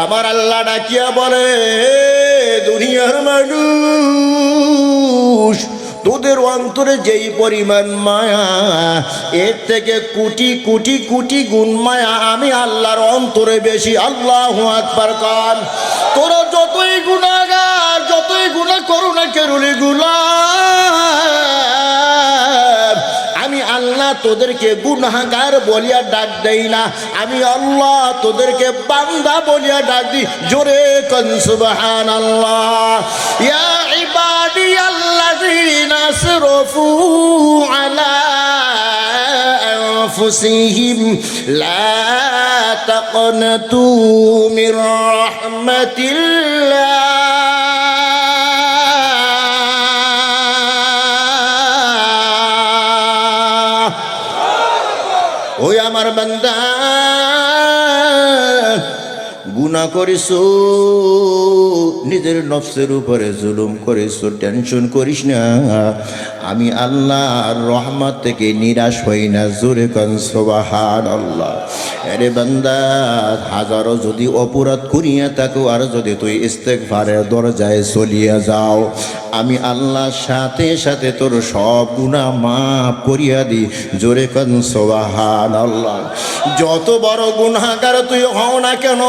আমার আল্লাহ ডাকিয়া বলে, দুনিয়ার মানুষ, তোদের অন্তরে যেই পরিমাণ মায়া, এর থেকে কোটি কোটি কোটি গুণ মায়া আমি আল্লাহর অন্তরে বেশি। আল্লাহু আকবার কান। তোরা যতই গুনাহগার, যতই গুনাহ করো না কেন রে গোলাম, আমি আল্লাহ তোদেরকে গুনাহগার বলিয়া ডাক দেই না, আমি আল্লাহ তোদেরকে বান্দা বলিয়া ডাক দিই। জোরে কোন সুবহানাল্লাহ। ইয়া ইবাদিয়াল্লাযীনা আসরাফু আলা আনফুসিহিম লা তাকনাতু মির রাহমাতিল্লাহ। ওই আমার বান্দা, গুনাহ করিস, নিজের নফসের উপরে জুলুম করিস, টেনশন করিস না, আমি আল্লাহর রহমত থেকে নিরাশ হই না। জোরে কোন সুবহানাল্লাহ। আরে বান্দা, হাজারো যদি অপরাধ করিয়া থাকো, আর যদি তুই ইস্তেগফারের দরজায় চলিয়া যাও, আমি আল্লাহর সাথে সাথে তোর সব গুনাহ মাফ করিয়া দিই। জোরে কোন সুবহানাল্লাহ। যত বড় গুনাহগার তুই হও না কেন,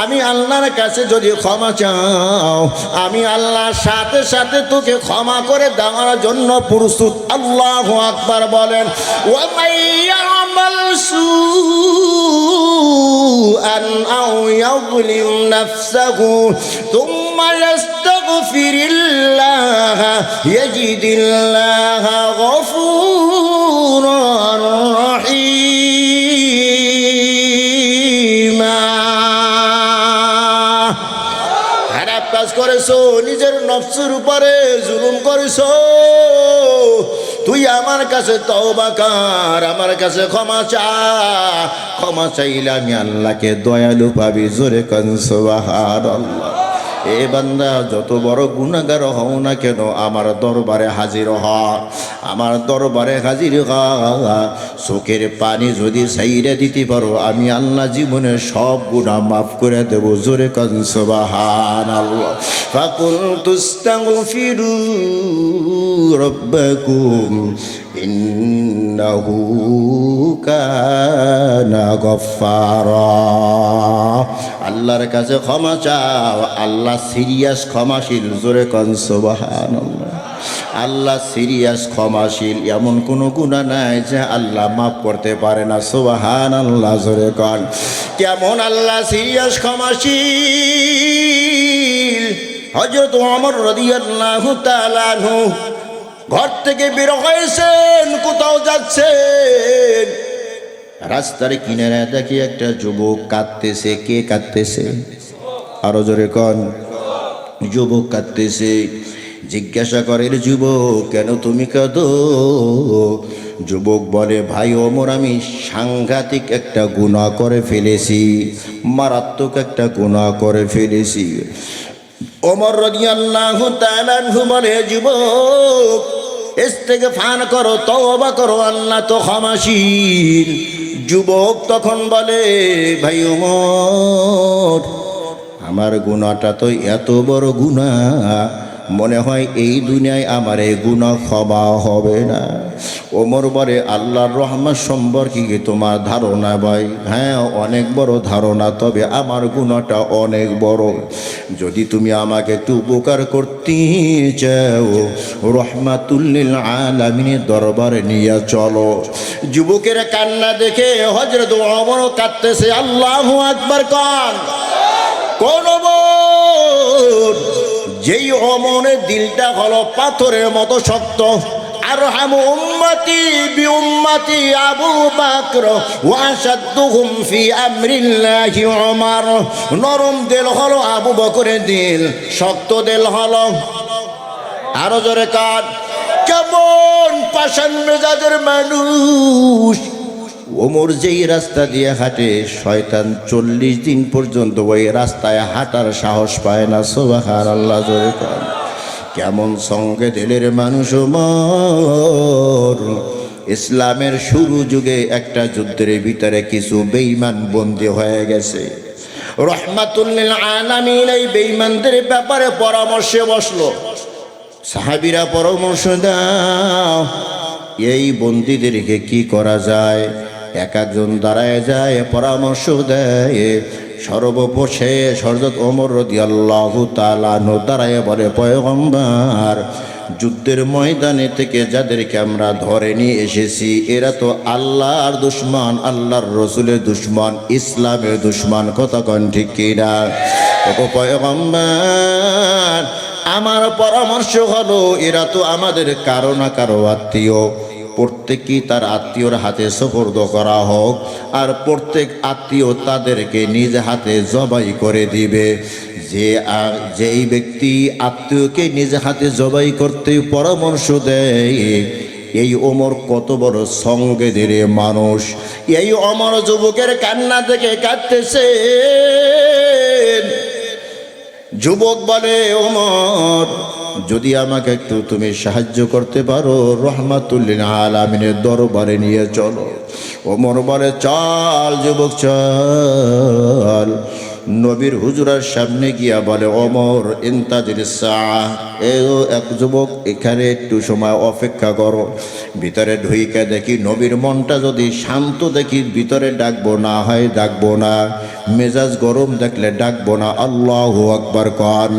আমি আল্লাহর কাছে যদি ক্ষমা চাও, আমি আল্লাহর সাথে সাথে তোকে ক্ষমা করে দেওয়ার জন্য প্রস্তুত। আল্লাহু আকবার বলেন। ওয়া মাইয়ামাল সুআন আও ইয়াযলিম নাফসাহু থুম্মা ইয়াস্তাগফিরিল্লাহ ইয়াজিদিল্লাহ গফুরার রহিম। খারাপ কাজ করেছো, নিজের নফসের উপরে জুলুম করেছো, তুই আমার কাছে তওবা কর, আমার কাছে ক্ষমা চা। ক্ষমা চাইলে আমি আল্লাহকে দয়ালু পাবি। জোরে কোন সুবহানাল্লাহ। এ বান্দা, যত বড় গুনাহগার হও না কেন, আমার দরবারে হাজির হ, আমার দরবারে হাজির হ। চোখের পানি যদি ছাইড়া দিতে পারো, আমি আল্লাহ জীবনের সব গুনাহ মাফ করে দেব। জোরে কোন সুবহানাল্লাহ। ফাকুলতু আস্তাগফিরু রাব্বাকুম ইন্নাহু কানা গফফারা। আল্লাহর কাছে ক্ষমা চাও, আল্লাহ সিরিয়াস ক্ষমাশীল। জোরে কোন সুবহানাল্লাহ। আল্লাহ সিরিয়াস ক্ষমাশীল, এমন কোনো গুনাহ নাই যে আল্লাহ মাফ করতে পারে না। সুবহানাল্লাহ। জোরে কোন। কেমন আল্লাহ সিরিয়াস ক্ষমাশীল। হযরত ওমর রাদিয়াল্লাহু তাআলা আনহু ঘর থেকে বের হয়েছেন, কোথাও যাচ্ছেন, রাস্তার কিনারে দেখি একটা যুবক কাঁদতেছে। কে কাঁদতেছে? আরো জোরে কোন। যুবক কাঁদতেছে। জিজ্ঞাসা করে, যুবক কেন তুমি কাঁদো? যুবক বলে, ভাই ওমর, আমি সাংঘাতিক একটা গুনাহ করে ফেলেছি, মারাত্মক একটা গুনাহ করে ফেলেছি। ওমর রাদিয়াল্লাহু তাআলা আনহু বলে, যুবক ইস্তেগফার করো, তওবা করো, আল্লাহ তো ক্ষমাশীল। যুবক তখন বলে, ভাই ওমর, আমার গুনাহটা তো এত বড় গুনাহ, মনে হয় এই দুনিয়ায় আমার এই গুনাহ ক্ষমা হবে না। ওমর বলে, আল্লাহর রহমত সম্পর্কে কি তোমার ধারণা ভাই? হ্যাঁ, অনেক বড় ধারণা, তবে আমার গুনাহটা অনেক বড়। যদি তুমি আমাকে একটু উপকার করতে চাও, রহমাতুল লিল আলামিনের দরবারে নিয়ে চলো। যুবকের কান্না দেখে হযরত ওমর কাঁদতেছে। আল্লাহু আকবার কান। কোন ওমর? যেই ওমরের দিলটা হলো পাথরের মতো শক্ত। আরহামু উম্মতি বিউম্মতি আবু বকর ওয়া আশাদ্দুহুম ফি আমরিল্লাহি ওমর। নরম দিল হলো আবু বকরের দিল, শক্ত দিল হলো। আরো জোরে কান। কেমন পাষাণ মেজাজের মানুষ। ওমর যেই রাস্তা দিয়ে হাঁটে, শয়তান 40 দিন পর্যন্ত ওই রাস্তায় হাঁটার সাহস পায় না। সুবহানাল্লাহ। জোরে কান। কেমন সঙ্গে দিলের মানুষ ওমর। ইসলামের শুরু যুগে একটা যুদ্ধের ভিতরে কিছু বেঈমান বন্দী হয়ে গেছে। রহমাতুল লিল আলামিন এই বেঈমানদের ব্যাপারে পরামর্শে বসলো। সাহাবীরা পরামর্শ দাও, এই বন্দীদেরকে কি করা যায়। এক একজন দাঁড়ায় যায়, পরামর্শ দেয়। সর্বশেষ হযরত ওমর রাদিয়াল্লাহু তাআলা আনহু দাঁড়ায় বলে, পয়গম্বর, যুদ্ধের ময়দানে থেকে যাদেরকে আমরা ধরে নিয়ে এসেছি এরা তো আল্লাহর দুশমন, আল্লাহর রসুলের দুশমন, ইসলামের দুশমন। কথা কন ঠিক কিনা? ওগো পয়গম্বর, আমার পরামর্শ হলো এরা তো আমাদের কারো না কারো আত্মীয়। প্রত্যেকই তার আত্মীয়র হাতে সুপর্দ করা হোক, আর প্রত্যেক আত্মীয় তাদেরকে নিজ হাতে জবাই করে দিবে। যেই ব্যক্তি আত্মীয়কে নিজ হাতে জবাই করতে পরামর্শ দেয়, এই ওমর কত বড় সংবেদীর মানুষ। এই ওমর যুবকের কান্না থেকে কাঁদতেছে। যুবক বলে, ওমর, যদি আমাকে একটু তুমি সাহায্য করতে পারো, রহমাতুল লিল আলামিনের দরবারে নিয়ে চলো। ওমর বলে, চল যুবক চল। নবীর হুজুরার সামনে গিয়া বলে, ওমর ইন্তাজির সাআহ, এক যুবক এখানে একটু সময় অপেক্ষা করো। ভিতরে ঢুইকে দেখি নবীর মনটা যদি শান্ত দেখি ভিতরে ডাকবো, না হয় ডাকবো না। মেজাজ গরম দেখলে ডাকবো না। আল্লাহু আকবার কন।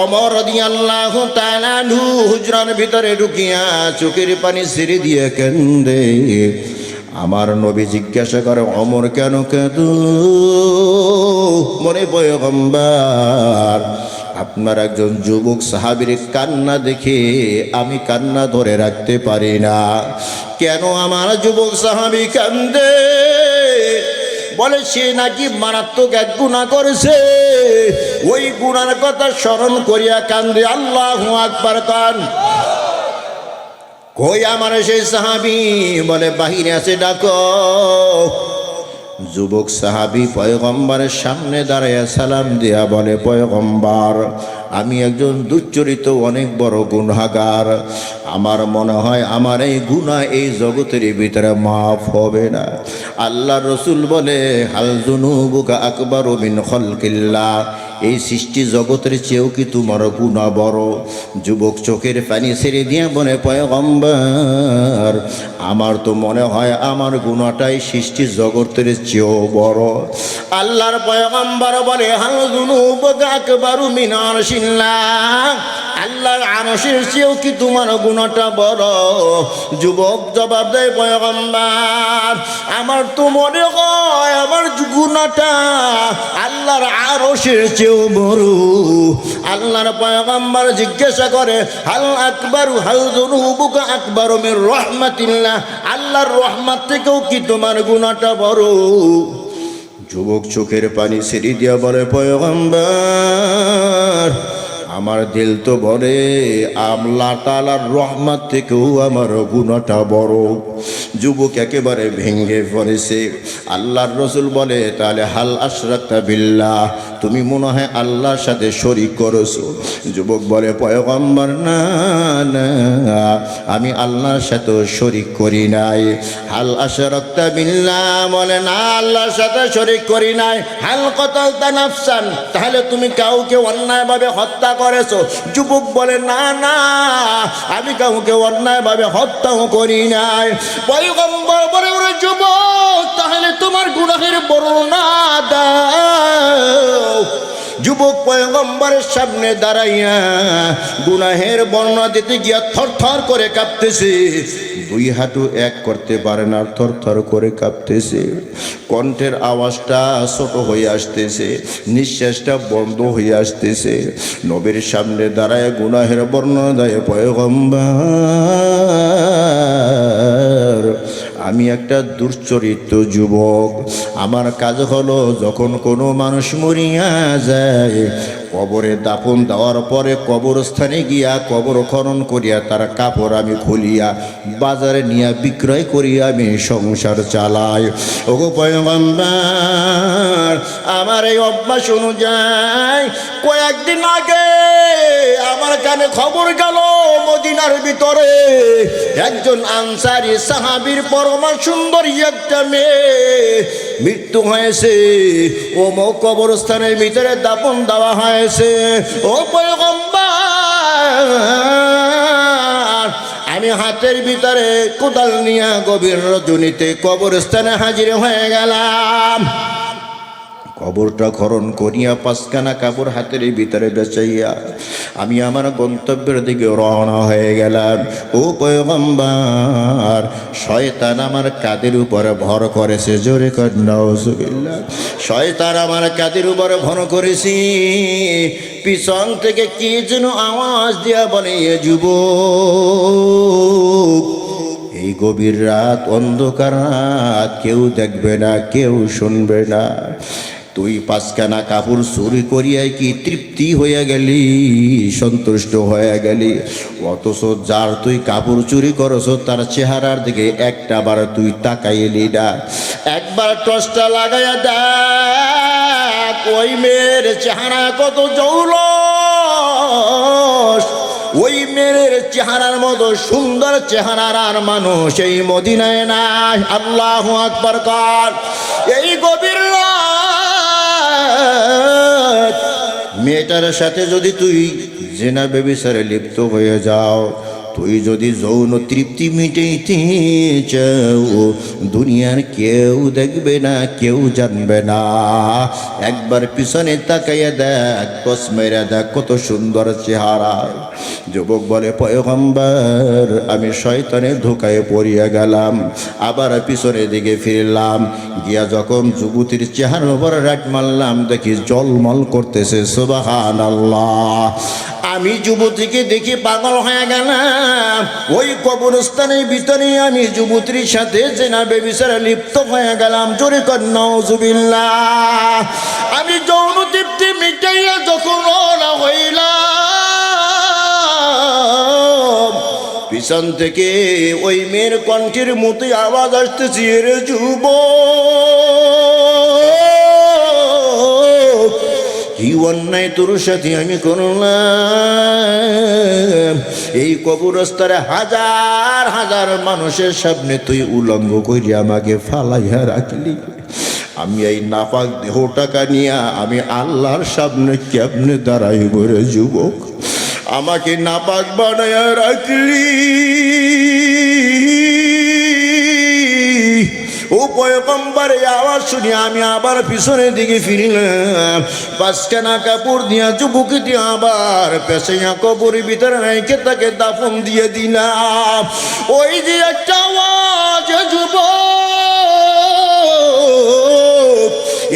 ওমর রাদিয়াল্লাহু তাআলা আনহু হুজরার ভিতরে ঢুকিয়া চোখের পানি ছেড়ে দিয়ে কান্দে। আমার নবী জিজ্ঞাসা করে, ওমর কেন কাঁদো? মনে পয়গম্বর, আপনার একজন যুবক সাহাবীর কান্না দেখে আমি কান্না ধরে রাখতে পারি না। কেন আমার যুবক সাহাবী কান্দে? বলে, সে নাকি মারাত্মক এক গুনাহ করেছে, ওই গুনার কথা স্মরণ করিয়া কান্দে। আল্লাহু আকবার কান। কই আমার সেই সাহাবী? বলে, বাহিরে আছে, ডাকো। যুবক সাহাবী পয়গম্বরের সামনে দাঁড়াইয়া সালাম দিয়া বলে, পয়গম্বর, আমি একজন দুশ্চরিত অনেক বড় গুনাহগার। আমার মনে হয় আমার এই গুনাহ এই জগতের ভিতরে মাফ হবে না। আল্লাহ রসুল বলে, হাল যুনুবুকা আকবারু মিন খালকিল্লাহ, এই সৃষ্টি জগতের চেয়েও কি তোমার গুনাহ বড়? যুবক চোখের পানি ছেড়ে দিয়ে বলে, পয়গম্বর, আমার তো মনে হয় আমার গুনাহটাই সৃষ্টি জগতের চেয়েও বড়। আল্লাহর পয়গম্বর বলে, হাল যুনুবুকা আকবারু মিন আরশিল্লাহ, আল্লাহর আরশের চেয়েও কি তোমার গুনাহটা বড়? যুবক জবাব দেয়, পয়গম্বর, আমার তো মনে হয় আমার গুনাহটা আল্লাহর আরশের চেয়েও বড়। আল্লাহর পয়গম্বর জিজ্ঞাসা করে, হাল আকবারু হাল যুনুবুকা আকবারু মির রাহমাতিল্লাহ, আল্লাহর রহমত থেকেও কি তোমার গুনাহটা বড়? যুবক চোখের পানি ছেড়ে দিয়া বলে, পয়গম্বর, আমার দিল তো বলে আল্লাহ তাআলার রহমত থেকেও আমার গুনাহটা বড়। যুবক একেবারে ভেঙে পড়েছে। আল্লাহর রসুল বলে, তাহলে হাল আশরাকতা বিল্লাহ, তুমি মনে হয় আল্লাহর সাথে শরীক করেছো। যুবক বলে, পয়গম্বর, না না, আমি আল্লাহর সাথে শরীক করি নাই। হাল আশরাকতা বিল্লাহ, বলে, না, আল্লাহর সাথে শরীক করি নাই। হাল কতালতা নাফসান, তাহলে তুমি কাউকে অন্যায়ভাবে হত্যা করেছো? যুবক বলে, না না, আমি কাউকে অন্যায়ভাবে হত্যাও করি নাই। পয়গম্বর বলে, ওরে যুবক, তাহলে তোমার গুনাহের বর্ণনা দাও। যুবক পয়গম্বরের সামনে দাঁড়াইয়া গুনাহের বর্ণনা দিতে গিয়া থরথর করে কাঁপতেছে। দুই হাঁটু এক করতে পারে না, থরথর করে কাঁপতেছে। কণ্ঠের আওয়াজটা ছোট হয়ে আসতেছে, নিঃশ্বাসটা বন্ধ হয়ে আসতেছে। নবীর সামনে দাঁড়ায় গুনাহের বর্ণনা দেয়, পয়গম্বর, আমি একটা দুশ্চরিত্র যুবক। আমার কাজ হলো, যখন কোনো মানুষ মরিয়া যায়, কবরে দাফন দেওয়ার পরে কবরস্থানে গিয়া কবর খনন করিয়া তার কাপড় আমি খুলিয়া বাজারে নিয়ে বিক্রয় করিয়া আমি সংসার চালাই। ওগো পয়গম্বর, আমার এই অভ্যাস অনুযায়ী কয়েকদিন আগে আমার কানে খবর গেল, মদিনার ভিতরে একজন আনসারী সাহাবীর পরমা সুন্দরী একটা মেয়ে মৃত্যু হয়েছে, অমুক কবরস্থানের ভিতরে দাফন দেওয়া হয়েছে। ও পয়গম্বর, আমি হাতের ভিতরে কোদাল নিয়ে গভীর রজনীতে কবরস্থানে হাজির হয়ে গেলাম। কবরটা খনন করিয়া পাঁচখানা কাপড় হাতের ভিতরে বেচাইয়া আমি আমার গন্তব্যের দিকে রওনা হয়ে গেলাম। ও পয়গম্বর, শয়তান আমার কাঁধের উপরে ভর করেছে। জোরে কর নাউজুবিল্লাহ। শয়তান আমার কাঁধের উপরে ভর করেছি। পিছন থেকে কি যেন আওয়াজ দিয়া বলে, এ যুবক, এই গভীর রাত, অন্ধকার রাত, কেউ দেখবে না, কেউ শুনবে না, তুই পাঁচখানা কাপড় চুরি করিয়াই কি তৃপ্তি হয়ে গেলি, সন্তুষ্ট হয়ে গেলি? অথচ যার তুই কাপড় চুরি করছ তার চেহারার দিকে একটা বার তুই তাকাইলি না। একবার টর্চটা লাগাইয়া দেখ, ওই মেয়ের চেহারা কত জৌলস। ওই মেয়ের চেহারার মতো সুন্দর চেহারার আর মানুষ এই মদিনায় নাই। আল্লাহু আকবার কর। এই গভীর রাত মেয়েটার সাথে যদি তুই জিনা ব্যভিচারে লিপ্ত হয়ে যাও, তুই যদি যৌন তৃপ্তি মিটাইতে চাও, দুনিয়ার কেউ দেখবে না, কেউ জানবে না। একবার পিছনে তাকাইয়া দেখ, টস মেরা দেখ, কত সুন্দর চেহারা। যুবক বলে, পয়গম্বর, আমি শয়তানের ধোকায় পড়িয়া গেলাম। আবার পিছনের দিকে ফিরলাম, গিয়া যখন যুবতীর চেহারার উপর রাট মারলাম, দেখি জলমল করতেছে। সুবহানাল্লাহ। আমি যুবতীকে দেখি পাগল হয়ে গেলাম। ওই কবরস্থানের ভিতরে আমি যুবতীর সাথে জিনা ব্যভিচারে লিপ্ত হয়ে গেলাম। জোরে কর নাউজুবিল্লাহ। আমি যৌন তৃপ্তি মিটাইয়া যখন রওনা হইলাম, পিছন থেকে ওই মেয়ের কণ্ঠের মতো আওয়াজ আসতেছে, রে যুবক, কি অন্যায় তোর সাথে আমি করলাম? এই কবরস্থানে হাজার হাজার মানুষের সামনে তুই উলঙ্গ করিয়া আমাকে ফালাইয়া রাখলি। আমি এই নাপাক দেহটাকা নিয়ে আমি আল্লাহর সামনে কেমনে দাঁড়াইব রে যুবক? আমাকে নাপাক বানাইয়া রাখলি। ও পয়গম্বরের আওয়াজ শুনে আমি আবার পিছনের দিকে ফিরলাম। পাঁচখানা কাপড় দিয়া যুবকটি আবার পেছাইয়া কবরের ভিতরে রেখে তাকে দাফন দিয়ে দিলাম। ওই যে একটা আওয়াজ, যুবক,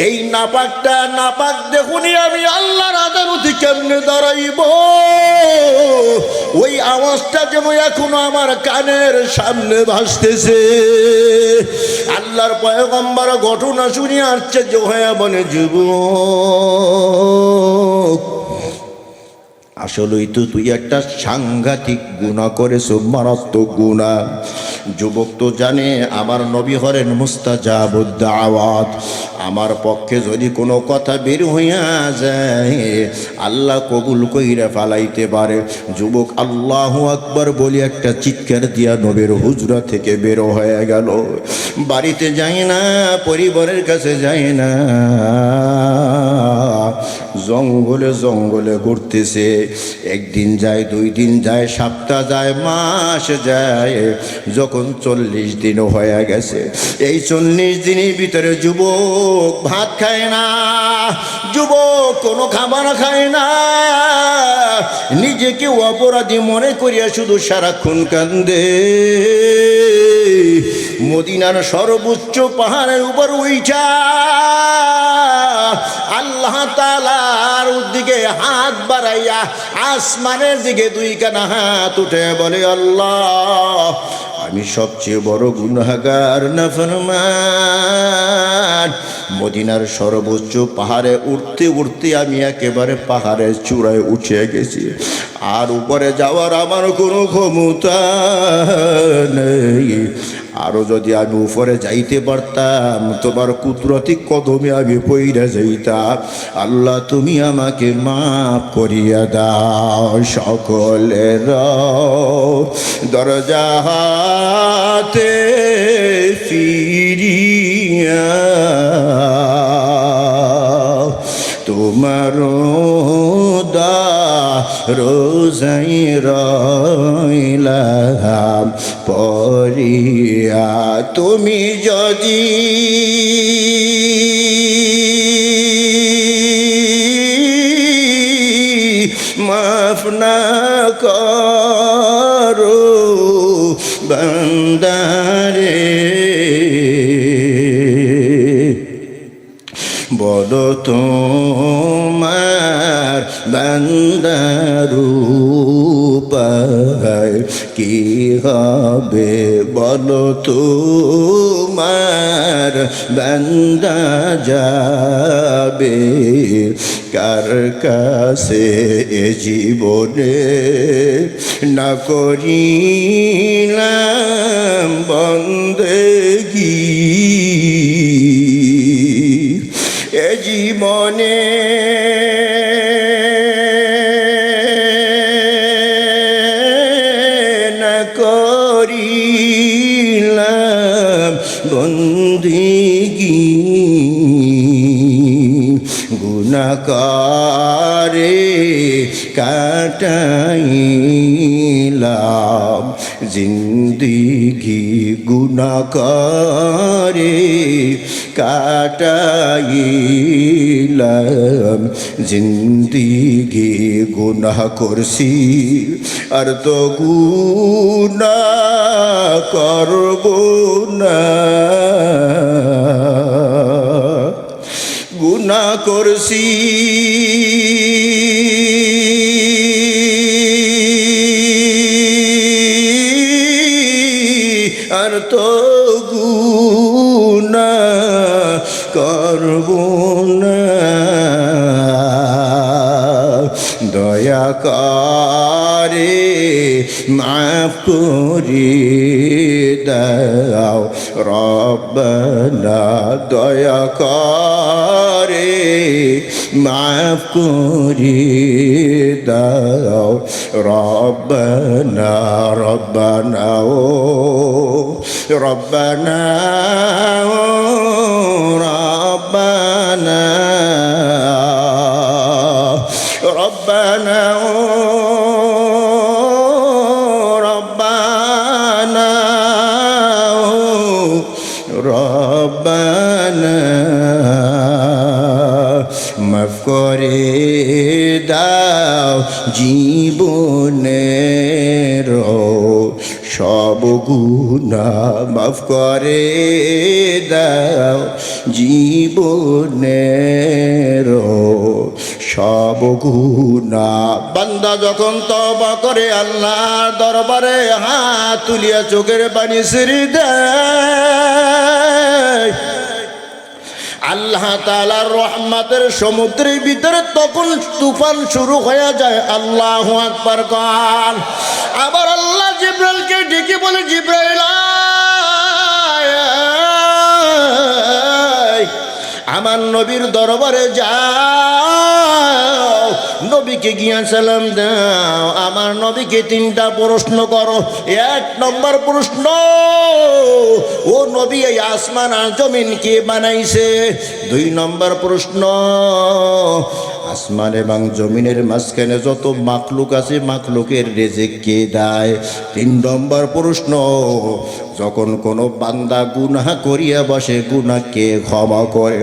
এই নাপাকটা নাপাক দেখুনি আমি আল্লাহর আদালতে কেমনে দাঁড়াইব? ওই আওয়াজটা যেন এখনো আমার কানের সামনে ভাসতেছে। আল্লাহর পয়গম্বর ঘটনা শুনে আশ্চর্য হয়ে বলে, যুবক, আসলেই তো তুই একটা সাংঘাতিক গুনাহ করেছো, মারাত্মক গুনাহ। যুবক তো জানে আমার নবী হরেন মুস্তাজাবুদ দাওয়াত। আমার পক্ষে যদি কোনো কথা বের হইয়া যায়, আল্লাহ কবুল কইরা ফালাইতে পারে। যুবক আল্লাহু আকবার বলি একটা চিৎকার দিয়া নবীর হুজরা থেকে বের হয়ে গেল। বাড়িতে যায় না, পরিবারের কাছে যায় না, জঙ্গলে জঙ্গলে ঘুরতেছে। একদিন যায়, 2 দিন যায়, সপ্তাহ যায়, মাস যায়, যখন 40 দিন হয়ে গেছে। এই 40 দিনের ভিতরে যুবক ভাত খায় না, যুবক কোনো খাবার খায় না। নিজেকে অপরাধী মনে করিয়া শুধু সারাক্ষণ কান্দে। মদিনার সর্বোচ্চ পাহাড়ের উপর উঠা আল্লাহ তাআলার দিকে হাত বাড়াইয়া আসমানের দিকে 2 কানা হাত উঠে বলে, আল্লাহ, আমি সবচেয়ে বড় গুনাহগার, নাফরমান। মদিনার সর্বোচ্চ পাহাড়ে উঠতে উঠতে আমি একেবারে পাহাড়ের চূড়ায় উঠে গেছি। আর উপরে যাওয়ার আমার কোনো ক্ষমতা নেই। আরো যদি আমি উপরে যাইতে পারতাম তোমার কুদরতি কদমে আমি পইরা যাইতাম। আল্লাহ তুমি আমাকে মাফ করিয়া দাও। সকলের দরজা হাতে ফিরিয়া তোমার রোজাই রইলাম পরিয়া। তুমি যদি মাফ না করো বান্দারে, বলো তোমার বান্দার উপায় কি হবে, বলো তোমার বান্দা যাবে কার কাছে এ জীবনে না করিলাম বন্দেগী। এ জীবনে না করিলাম বন্দেগী, গুনাহগারে কাটাইলাম জিন্দিগি, গুনাহগারে কাটাইলাম জিন্দিগি। গুনাহ করছি আর তো গুনাহ করব না, গুনাহ করছি আর তো গুনাহ করব না। দয়া করে মাফ করে দাও রব্বানা, দয়া করে মাফ করে দাও রব্বানা। রব্বানা ও রব্বানা ও রব্বানা, রব্বানা ও রব্বানা ও রব্বানা, মাফ করে দাও জীবনের সব গুনাহ, মাফ করে দাও জীবনের সব গুনাহ। বান্দা যখন তওবা করে আল্লাহর দরবারে হাত তুলিয়া চোখের পানি ছেড়ে দেয়, আল্লাহ তাআলার রহমতের সমুদ্রের ভিতরে তখন তুফান শুরু হয়ে যায়। আল্লাহু আকবার গান। আবার আল্লাহ জিবরাইলকে ডেকে বলে, জিবরাইল আমার নবীর দরবারে যাও, নবীকে গিয়া সালাম দাও, আমার নবীকে তিনটা প্রশ্ন করো। এক নম্বর প্রশ্ন, ও নবী এই আসমান আর জমিন কে বানাইছে? দুই নম্বর প্রশ্ন, আসমান এবং জমিনের মাঝখানে যত মাখলুক আছে মাখলুকের রিজিক কে দেয়? তিন নম্বর প্রশ্ন, যখন কোনো বান্দা গুনাহ করিয়া বসে গুনাহ কে ক্ষমা করে?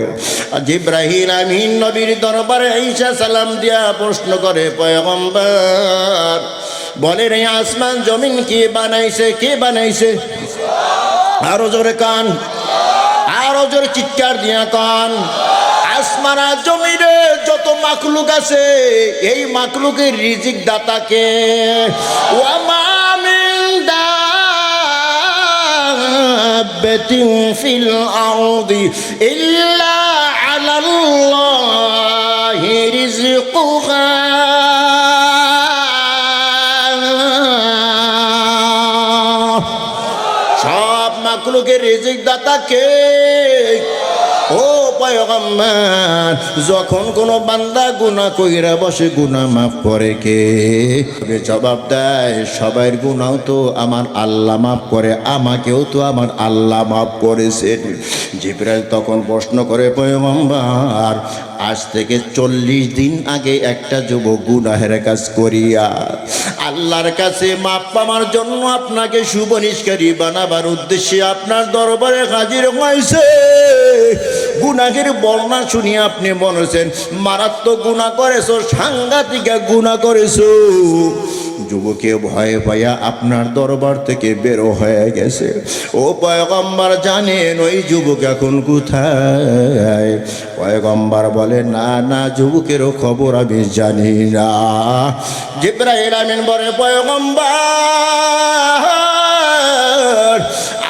জিবরাইল আমিন নবীর দরবারে আইসা সালাম দিয়া প্রশ্ন করে, পয়গম্বর বলেন এই আসমান জমিন কে বানাইছে? কে বানাইছে? আরো জোরে কান, আরো জোরে চিৎকার দিয়া কান। আসমান আর জমিনে যত মাখলুক আছে এই মাখলুকের রিজিক দাতাকে। ওয়া মা মিন দাব্বাতিন ফিল আরদি ইল্লা আলাল্লাহি রিজকুহা। মাখলুকের রিজিক দাতা কে? ও পয়গম্বর, যখন কোনো বান্দা গুনাহ কইরা বসে গুনাহ মাফ করে কে? জবাব দেয়, সবার গুনাহ তো আমার আল্লাহ মাফ করে, আমাকেও তো আমার আল্লাহ মাফ করেছেন। জিবরাইল তখন প্রশ্ন করে, পয়গম্বর, আজ থেকে 40 দিন আগে একটা যুবক গুনাহের কাজ করিয়া আল্লাহর কাছে মাপ পাওয়ার জন্য আপনাকে সুবনিশকারী বানাবার উদ্দেশ্যে আপনার দরবারে হাজির হয়েছে। গুনাহের বর্ণনা শুনিয়ে আপনি বলেছেন মারাত্মক গুনাহ করেছো, সাংঘাতিক গুনাহ করেছো। যুবকে ভয়ে পাইয়া আপনার দরবার থেকে বের হয়ে গেছে। ও পয়গম্বর, জানেন ওই যুবক এখন কোথায়? পয়গম্বর বলে, না না, যুবকেরও খবর আমি জানি না। জিবরাইল আমিন বলে, পয়গম্বর,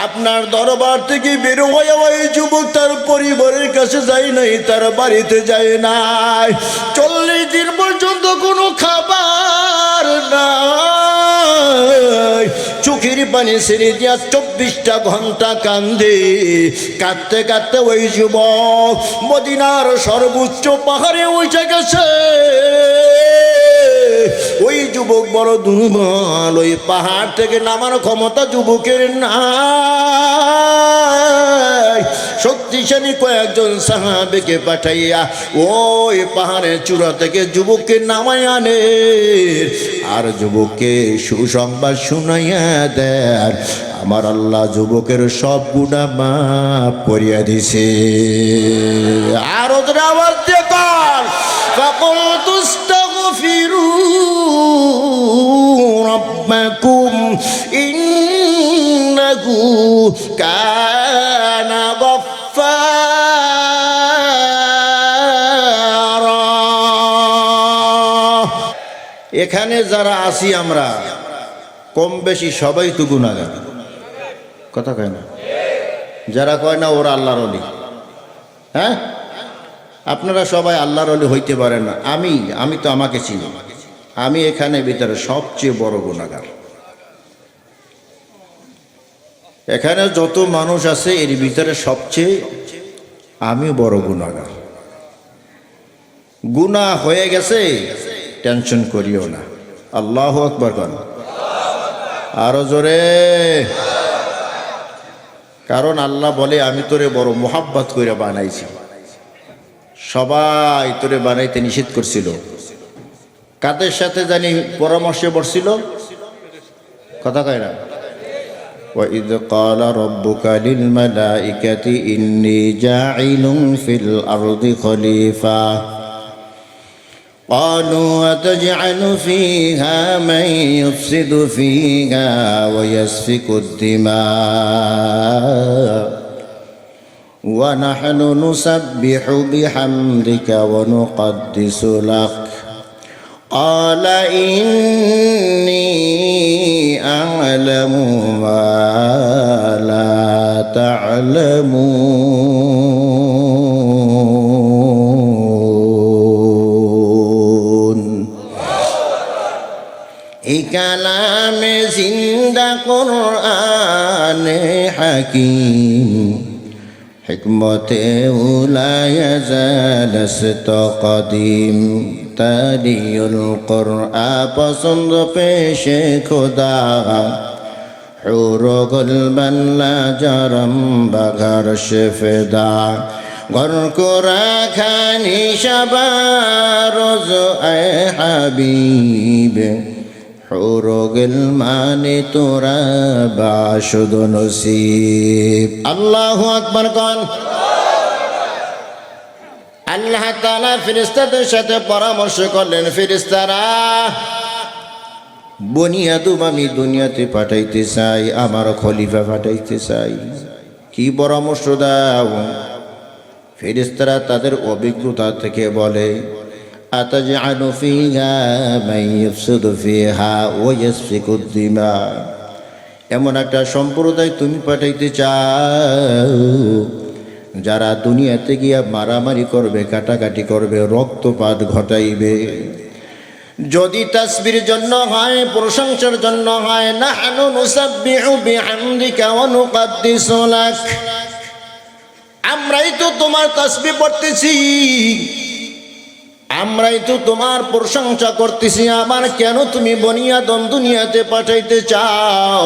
আপনার দরবার থেকে বের হয়ে ওই যুবক তার পরিবারের কাছে যায় নাই, তার বাড়িতে যায় নাই। 40 দিন পর্যন্ত কোনো খাবার নাই, চোখের পানি ছেড়ে দিয়া 24টা ঘন্টা কান্দে। কাঁদতে কাঁদতে ওই যুবক মদিনার সর্বোচ্চ পাহাড়ে উঠে গেছে। ওই যুবক বড় দুর্বল, ওই পাহাড় থেকে নামার ক্ষমতা যুবকের নাই। শক্তিশালী কয়েকজন সাহাবীকে পাঠাইয়া ওই পাহাড়ের চূড়া থেকে যুবককে নামায় আনে, আর যুবককে সুসংবাদ শুনাইয়া দেন, আমার আল্লাহ যুবকের সব গুনাহ মাফ করিয়া দিছে। আর ওদের আওয়াজ দিয়ে কর, فقلت استغفروا ربكم إنه كان غفارا। এখানে যারা আছি আমরা কম বেশি সবাই তো গুনাহগার, কথা কয় না? যারা কয় না ওরা আল্লাহর ওলি, হ্যাঁ, আপনারা সবাই আল্লাহর ওলি হইতে পারেন না। আমি তো আমাকে চিনি, আমি এখানে ভিতরে সবচেয়ে বড় গুনাহগার। এখানে যত মানুষ আছে এর ভিতরে সবচেয়ে আমি বড় গুনাহগার। গুনাহ হয়ে গেছে, টেনশন করিও না। আল্লাহু আকবার কর, আরো জোরে। কারণ আল্লাহ বলে, আমি তোরে বড় মোহাব্বত করে বানাইছি। সবাই তোরে বানাইতে নিষেধ করছিল, কাদের সাথে জানি পরামর্শে বসছিল, কথা কয় না? وَإِذْ قَالَ رَبُّكَ لِلْمَلَائِكَةِ إِنِّي جَاعِلٌ فِي الْأَرْضِ خَلِيفَةً قَالُوا أَتَجْعَلُ فِيهَا مَن يُفْسِدُ فِيهَا وَيَسْفِكُ الدِّمَاءَ وَنَحْنُ نُسَبِّحُ بِحَمْدِكَ وَنُقَدِّسُ لَكَ قَالَ إِنِّي أَعْلَمُ مَا لَا تَعْلَمُونَ। এই কালামে জিন্দা কোরআনে হাকিম, হিকমতে উলা ইয়াজালাস্ত কদিম, তারিউল কোরআন পছন্দ পেশে খোদা, হুরুল বানলা জরম বাঘার শেফেদা, ঘর কোরা খানি শাবারোজ এ হাবিব, হুরুল মানে তোরা বাসুদ নসিব। আল্লাহু আকবার কন। আল্লাহ তাআলা ফেরেশতাদের সাথে পরামর্শ করলেন, ফেরেশতারা, বনি আদম আমি দুনিয়াতে পাঠাইতে চাই, আমার খলিফা পাঠাইতে চাই, কি পরামর্শ দাও? ফেরেশতারা তাদের অভিজ্ঞতা থেকে বলে, আতাজআলু ফিহা মান ইফসিদু ফিহা ওয়া ইয়াসফিকু দিমা, এমন একটা সম্প্রদায় তুমি পাঠাইতে চাও যারা দুনিয়াতে গিয়া মারামারি করবে, কাটাকাটি করবে, রক্তপাত ঘটাইবে। যদি তাসবির জন্য হয়, প্রশংসার জন্য হয়, নাহনু নুসাব্বিহু বিহামদিকা ওয়া নুকদ্দিসু লাক, আমরাই তো তোমার তাসবিহ পড়তেছি, আমরাই তো তোমার প্রশংসা করতেছি, আবার কেন তুমি বনি আদম দুনিয়াতে পাঠাইতে চাও?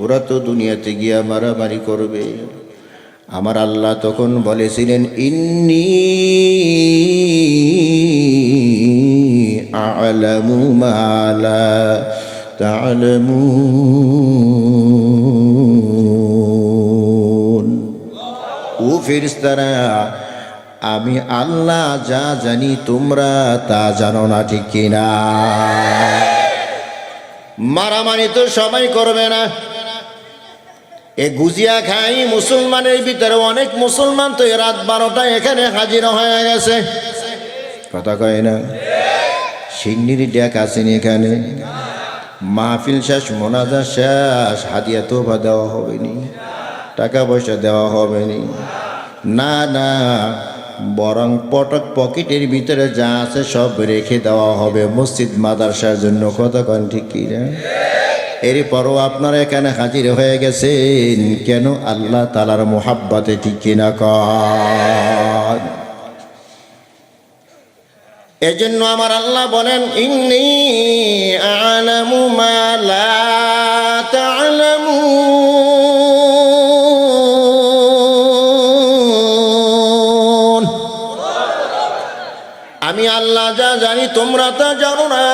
ওরা তো দুনিয়াতে গিয়া মারামারি করবে। আমার আল্লাহ তখন বলেছিলেন, ইন্নী আ'লামু মা লা তা'লামুন। ও ফেরেশতারা, আমি আল্লাহ যা জানি তোমরা তা জানো না, ঠিক কিনা? মারামারি তো সবাই করবে না। এ গুজিয়া খাই মুসলমানের ভিতরে অনেক মুসলমান তো রাত 12টায় এখানে হাজির হয়ে গেছে, কথা কয় না? সিন্নির ডেক আসেনি এখানে, মাহফিল শেষ, মোনাজাত শেষ, হাদিয়া তোফা দেওয়া হবে নি, টাকা পয়সা দেওয়া হবে নি, না না, বরং পকেটের ভিতরে যা আছে সব রেখে দেওয়া হবে মসজিদ মাদ্রাসার জন্য, কথা কন ঠিক কি না? এরপরও আপনারা এখানে হাজির হয়ে গেছেন কেন? আল্লাহ তাআলার মোহাব্বতে, ঠিক কিনা কন? এজন্য আমার আল্লাহ বলেন, ইন্নী আ'লামু মা লা তা'লামুন, আমি আল্লাহ যা জানি তোমরা তা জানো না।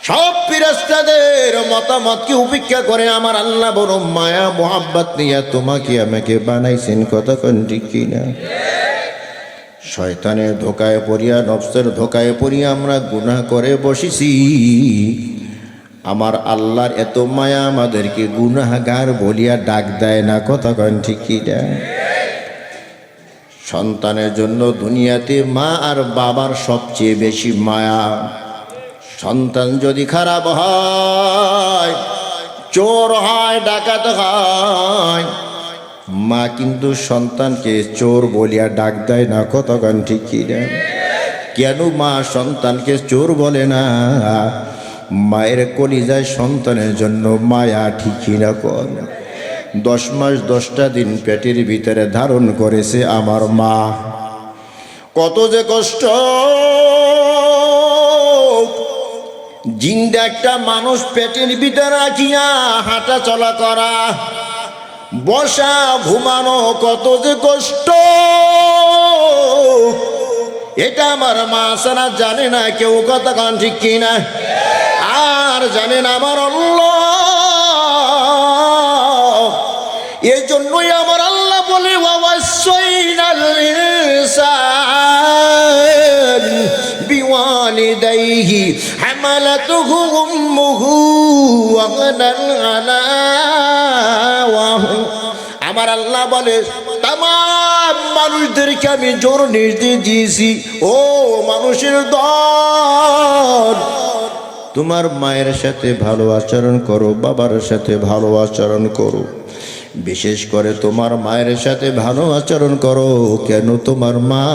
সব ফেরেশতাদের মতামতকে উপেক্ষা করে আমার আল্লাহ বড় মায়া মোহাব্বত নিয়ে তোমাকে আমাকে বানাইছেন, কথা কোন ঠিক কিনা? শয়তানের ধোকায় পড়িয়া, নফসের ধোকায় পড়িয়া আমরা গুনাহ করে বসেছি। আমার আল্লাহর এত মায়া আমাদেরকে গুনাহগার বলিয়া ডাক দেয় না, কথা কোন ঠিক কিনা? সন্তানের জন্য দুনিয়াতে মা আর বাবার সবচেয়ে বেশি মায়া। সন্তান যদি খারাপ হয়, চোর হয়, ডাকাত হয়, মা কিন্তু সন্তানকে চোর বলিয়া ডাক দেয় না, কতক্ষণ ঠিক কিনা? কেন মা সন্তানকে চোর বলে না? মায়ের কলিজায় সন্তানের জন্য মায়া, ঠিক কিনা কর? 10 মাস 10টা দিন পেটের ভিতরে ধারণ করেছে আমার মা, কত যে কষ্ট। জিন্দা একটা মানুষ পেটের ভিতরে রাখিয়া হাঁটা চলা করা, বসা, ঘুমানো, কত যে কষ্ট। এটা আমার মা ছাড়া জানে না কেউ, কথা কান ঠিক কিনা? আর জানেন আমার আল্লাহ। এই জন্যই আমার আল্লাহ বলে, ওয়াসাইনাল ইনসান বিওয়ালিদাইহি হামালাতুহু উম্মুহু ওয়াহনান আলা ওয়াহন। আমার আল্লাহ বলে, তাম মানুষদেরকে আমি জোর নির্দেশ দিয়েছি, ও মানুষের দল, তোমার মায়ের সাথে ভালো আচরণ করো, বাবার সাথে ভালো আচরণ করো, বিশেষ করে তোমার মায়ের সাথে ভালো আচরণ করো। কেন? তোমার মা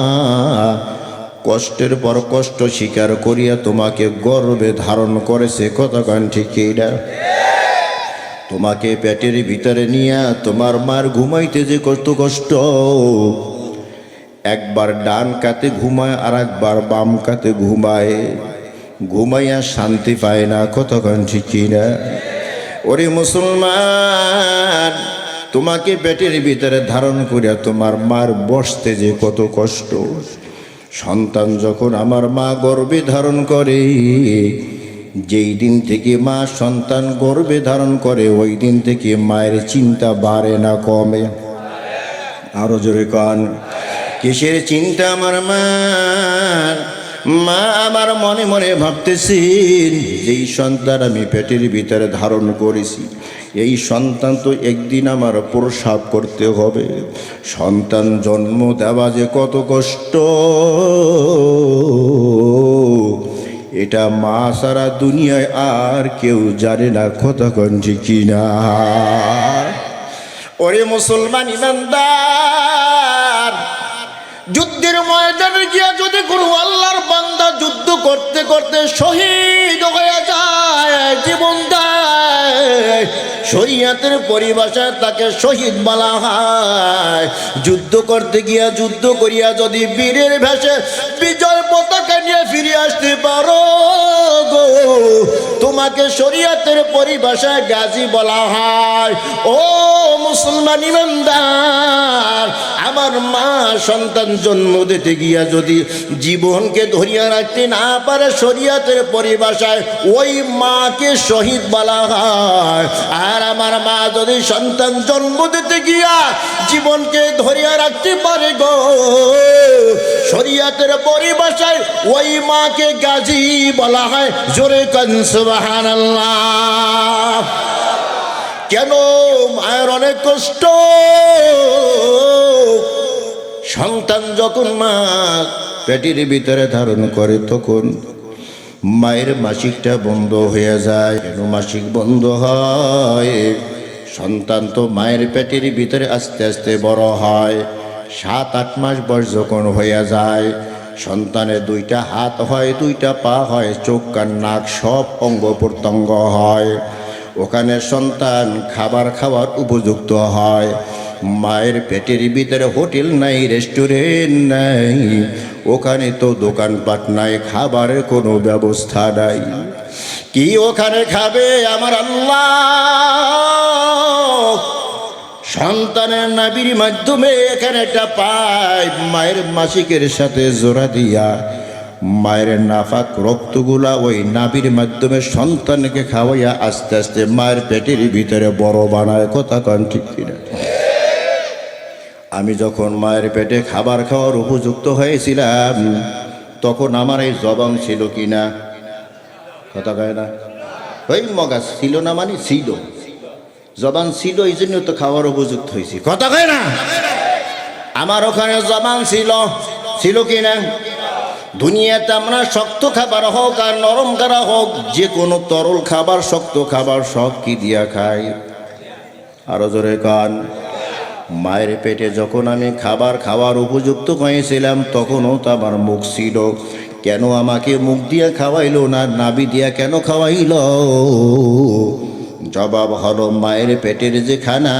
কষ্টের পর কষ্ট স্বীকার করিয়া তোমাকে গর্ভে ধারণ করেছে, কতক্ষণ ঠিক না? তোমাকে পেটের ভিতরে নিয়ে তোমার মার ঘুমাইতে যে কত কষ্ট, একবার ডান কাতে ঘুমায় আর একবার বাম কাতে ঘুমায়, ঘুমাইয়া শান্তি পায় না, কতক্ষণ ঠিক না? ওরে মুসলমান, তোমাকে পেটের ভিতরে ধারণ করিয়া তোমার মার বসতে যে কত কষ্ট। সন্তান যখন আমার মা গর্ভে ধারণ করে, যেই দিন থেকে মা সন্তান গর্ভে ধারণ করে, ওই দিন থেকে মায়ের চিন্তা বাড়ে না কমে? আরো জোরে কান, কিসের চিন্তা আমার মার? মা আমার মনে মনে ভাবতেছেন, যেই সন্তান আমি পেটের ভিতরে ধারণ করেছি, এই সন্তান তো একদিন আমার প্রসব করতে হবে। সন্তান জন্ম দেওয়া যে কত কষ্ট, এটা মা সারা দুনিয়ায় আর কেউ জানে না, কতক্ষণ ঠিক কিনা? ওরে মুসলমান ইমানদার, যুদ্ধের ময়দানে গিয়া যদি কোনো আল্লাহর বান্দা যুদ্ধ করতে করতে শহীদ হয়ে যায়, জীবন দেয়, শরীয়তের পরিভাষায় তাকে শহীদ বলা হয়। যুদ্ধ করতে গিয়া যুদ্ধ করিয়া যদি বীরের ভেষে বিজয় পতাকা নিয়ে ফিরে আসতে পারো গো, তোমাকে শরীয়তের পরিভাষায় গাজী বলা হয়। ও মুসলমান ইমানদার, আমার মা সন্তান জন্ম দিতে গিয়া যদি জীবনকে ধরিয়া রাখতে না পারে, শরীয়তের পরিভাষায় ওই মাকে শহীদ বলা হয়। আর আমার মা যদি সন্তান জন্ম দিতে গিয়া জীবনকে ধরিয়া রাখতে পারে গো, শরীয়তের পরিভাষায় ওই মাকে গাজী বলা হয়। জোরে কান সুবহানাল্লাহ। কেন? মায়ের অনেক কষ্ট। সন্তান যখন মা পেটের ভিতরে ধারণ করে তখন মায়ের মাসিকটা বন্ধ হয়ে যায়। কেন মাসিক বন্ধ হয়? সন্তান তো মায়ের পেটের ভিতরে আস্তে আস্তে বড় হয়। 7-8 মাস বয়স যখন হয়ে যায়, সন্তানের 2টা হাত হয়, 2টা পা হয়, চোখ কান নাক সব অঙ্গ প্রত্যঙ্গ হয়। ওখানে সন্তান খাবার খাওয়ার উপযুক্ত হয়। মায়ের পেটের ভিতরে হোটেল নাই, রেস্টুরেন্ট নাই, ওখানে তো দোকানপাট নাই, খাবারের কোনো ব্যবস্থা নাই। কি ওখানে খাবে আমার আল্লাহ? সন্তানের নাভির মাধ্যমে এখানে একটা পায়, মায়ের মাসিকের সাথে জোড়া দিয়া মায়ের নাফাক রক্তগুলা ওই নাভির মাধ্যমে সন্তানকে খাওয়াইয়া আস্তে আস্তে মায়ের পেটের ভিতরে বড় বানায়। কথা কন ঠিক কিনা? আমি যখন মায়ের পেটে খাবার খাওয়ার উপযুক্ত হয়েছিলাম তখন আমার এই জবান ছিল কিনা? কথা কয় না? ওই মগা ছিল না, মানে ছিল, জবান ছিল, এই জন্য তো খাওয়ার উপযুক্ত হয়েছি। কথা কয় না? আমার ওখানে জবান ছিল, ছিল কিনা? দুনিয়াতে আমরা শক্ত খাবার হোক আর নরম করা হোক, যে কোনো তরল খাবার, শক্ত খাবার সব কি দিয়া খাই? আরো জোরে কান। মায়ের পেটে যখন আমি খাবার খাওয়ার উপযুক্ত হয়েছিলাম তখনও তো আমার মুখ ছিল। কেন আমাকে মুখ দিয়া খাওয়াইলো না, নাভি দিয়া কেন খাওয়াইল? জবাব হলো, মায়ের পেটের যে খানা,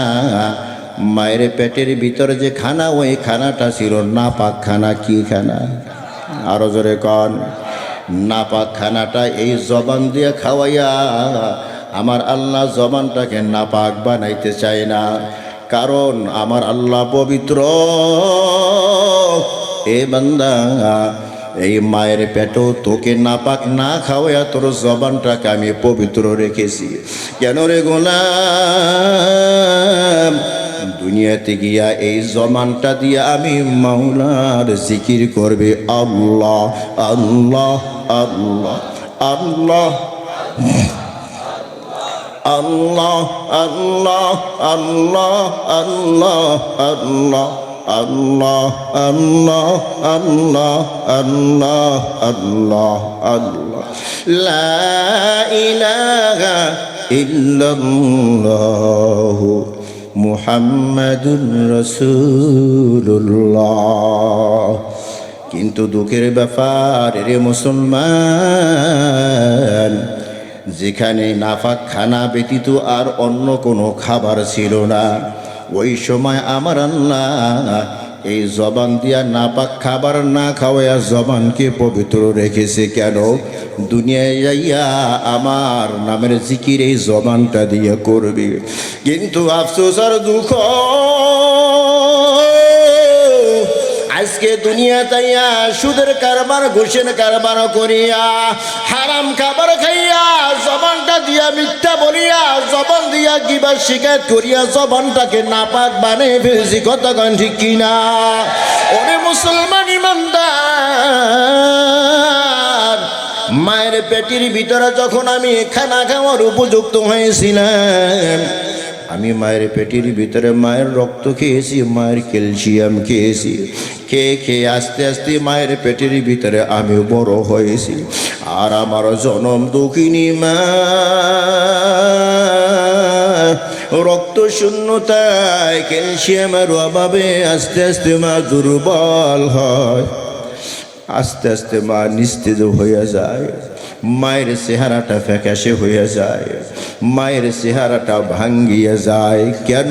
মায়ের পেটের ভিতরে যে খানা, ওই খানাটা ছিল নাপাক খানা। কি খানা? আরো জোরে কন। নাপাক খানাটা এই জবান দিয়ে খাওয়াইয়া আমার আল্লাহ জবানটাকে নাপাক বানাইতে চায় না। কারণ আমার আল্লাহ পবিত্র। এ বান্দা, এই মায়ের পেটও তোকে নাপাক না খাওয়াইয়া তোর জবানটাকে আমি পবিত্র রেখেছি। কেন রে গোলাম? দুনিয়াতে গিয়া এই জবানটা দিয়ে আমি মাওলার জিকির করবে। আল্লাহ আল্লাহ আল্লাহ আল্লাহ আল্লাহ আল্লাহ আল্লাহ আল্লাহ আল্লাহ আল্লাহ আল্লাহ আল্লাহ আল্লাহ আল্লাহ আল্লাহ লা ইলাহা ইল্লাল্লাহ মুহাম্মাদুর রাসূলুল্লাহ। কিন্তু দুঃখের ব্যাপার রে মুসলমান, যেখানে নাফাক খানা ব্যতীত আর অন্য কোনো খাবার ছিল না, ওই সময় আমার আল্লাহ এই জবান দিয়া নাপাক খাবার না খাওয়াইয়া জবানকে পবিত্র রেখেছে। কেন? দুনিয়ায় যাইয়া আমার নামের জিকির এই জবানটা দিয়ে করবে। কিন্তু আফসোস আর দুঃখ, আজকে দুনিয়া তাইয়া সুদের কারবার, ঘুষের কারবার করিয়া, হারাম খাবার খাইয়া, জবানটা দিয়া মিথ্যা বলিয়া, জবান দিয়া গিবা শিকায়ত করিয়া জবানটাকে নাপাক বানিয়ে ফেলছি। কতক্ষণ ঠিক কিনা? ওরে মুসলমান ইমানদার, মায়ের পেটের ভিতরে যখন আমি খানা খাওয়ার উপযুক্ত হয়েছিলাম, আমি মায়ের পেটের ভিতরে মায়ের রক্ত খেয়েছি, মায়ের ক্যালসিয়াম খেয়েছি। খেয়ে খেয়ে আস্তে আস্তে মায়ের পেটের ভিতরে আমি বড় হয়েছি। আর আমার জনম দুঃখিনী মা রক্ত শূন্যতায় ক্যালসিয়ামের অভাবে আস্তে আস্তে মা দুর্বল হয়, আস্তে আস্তে মা নিস্তেজ হয়ে যায়, মায়ের চেহারাটা ফ্যাকাশে হয়ে যায়, মায়ের চেহারাটা ভাঙ্গিয়ে যায়। কেন?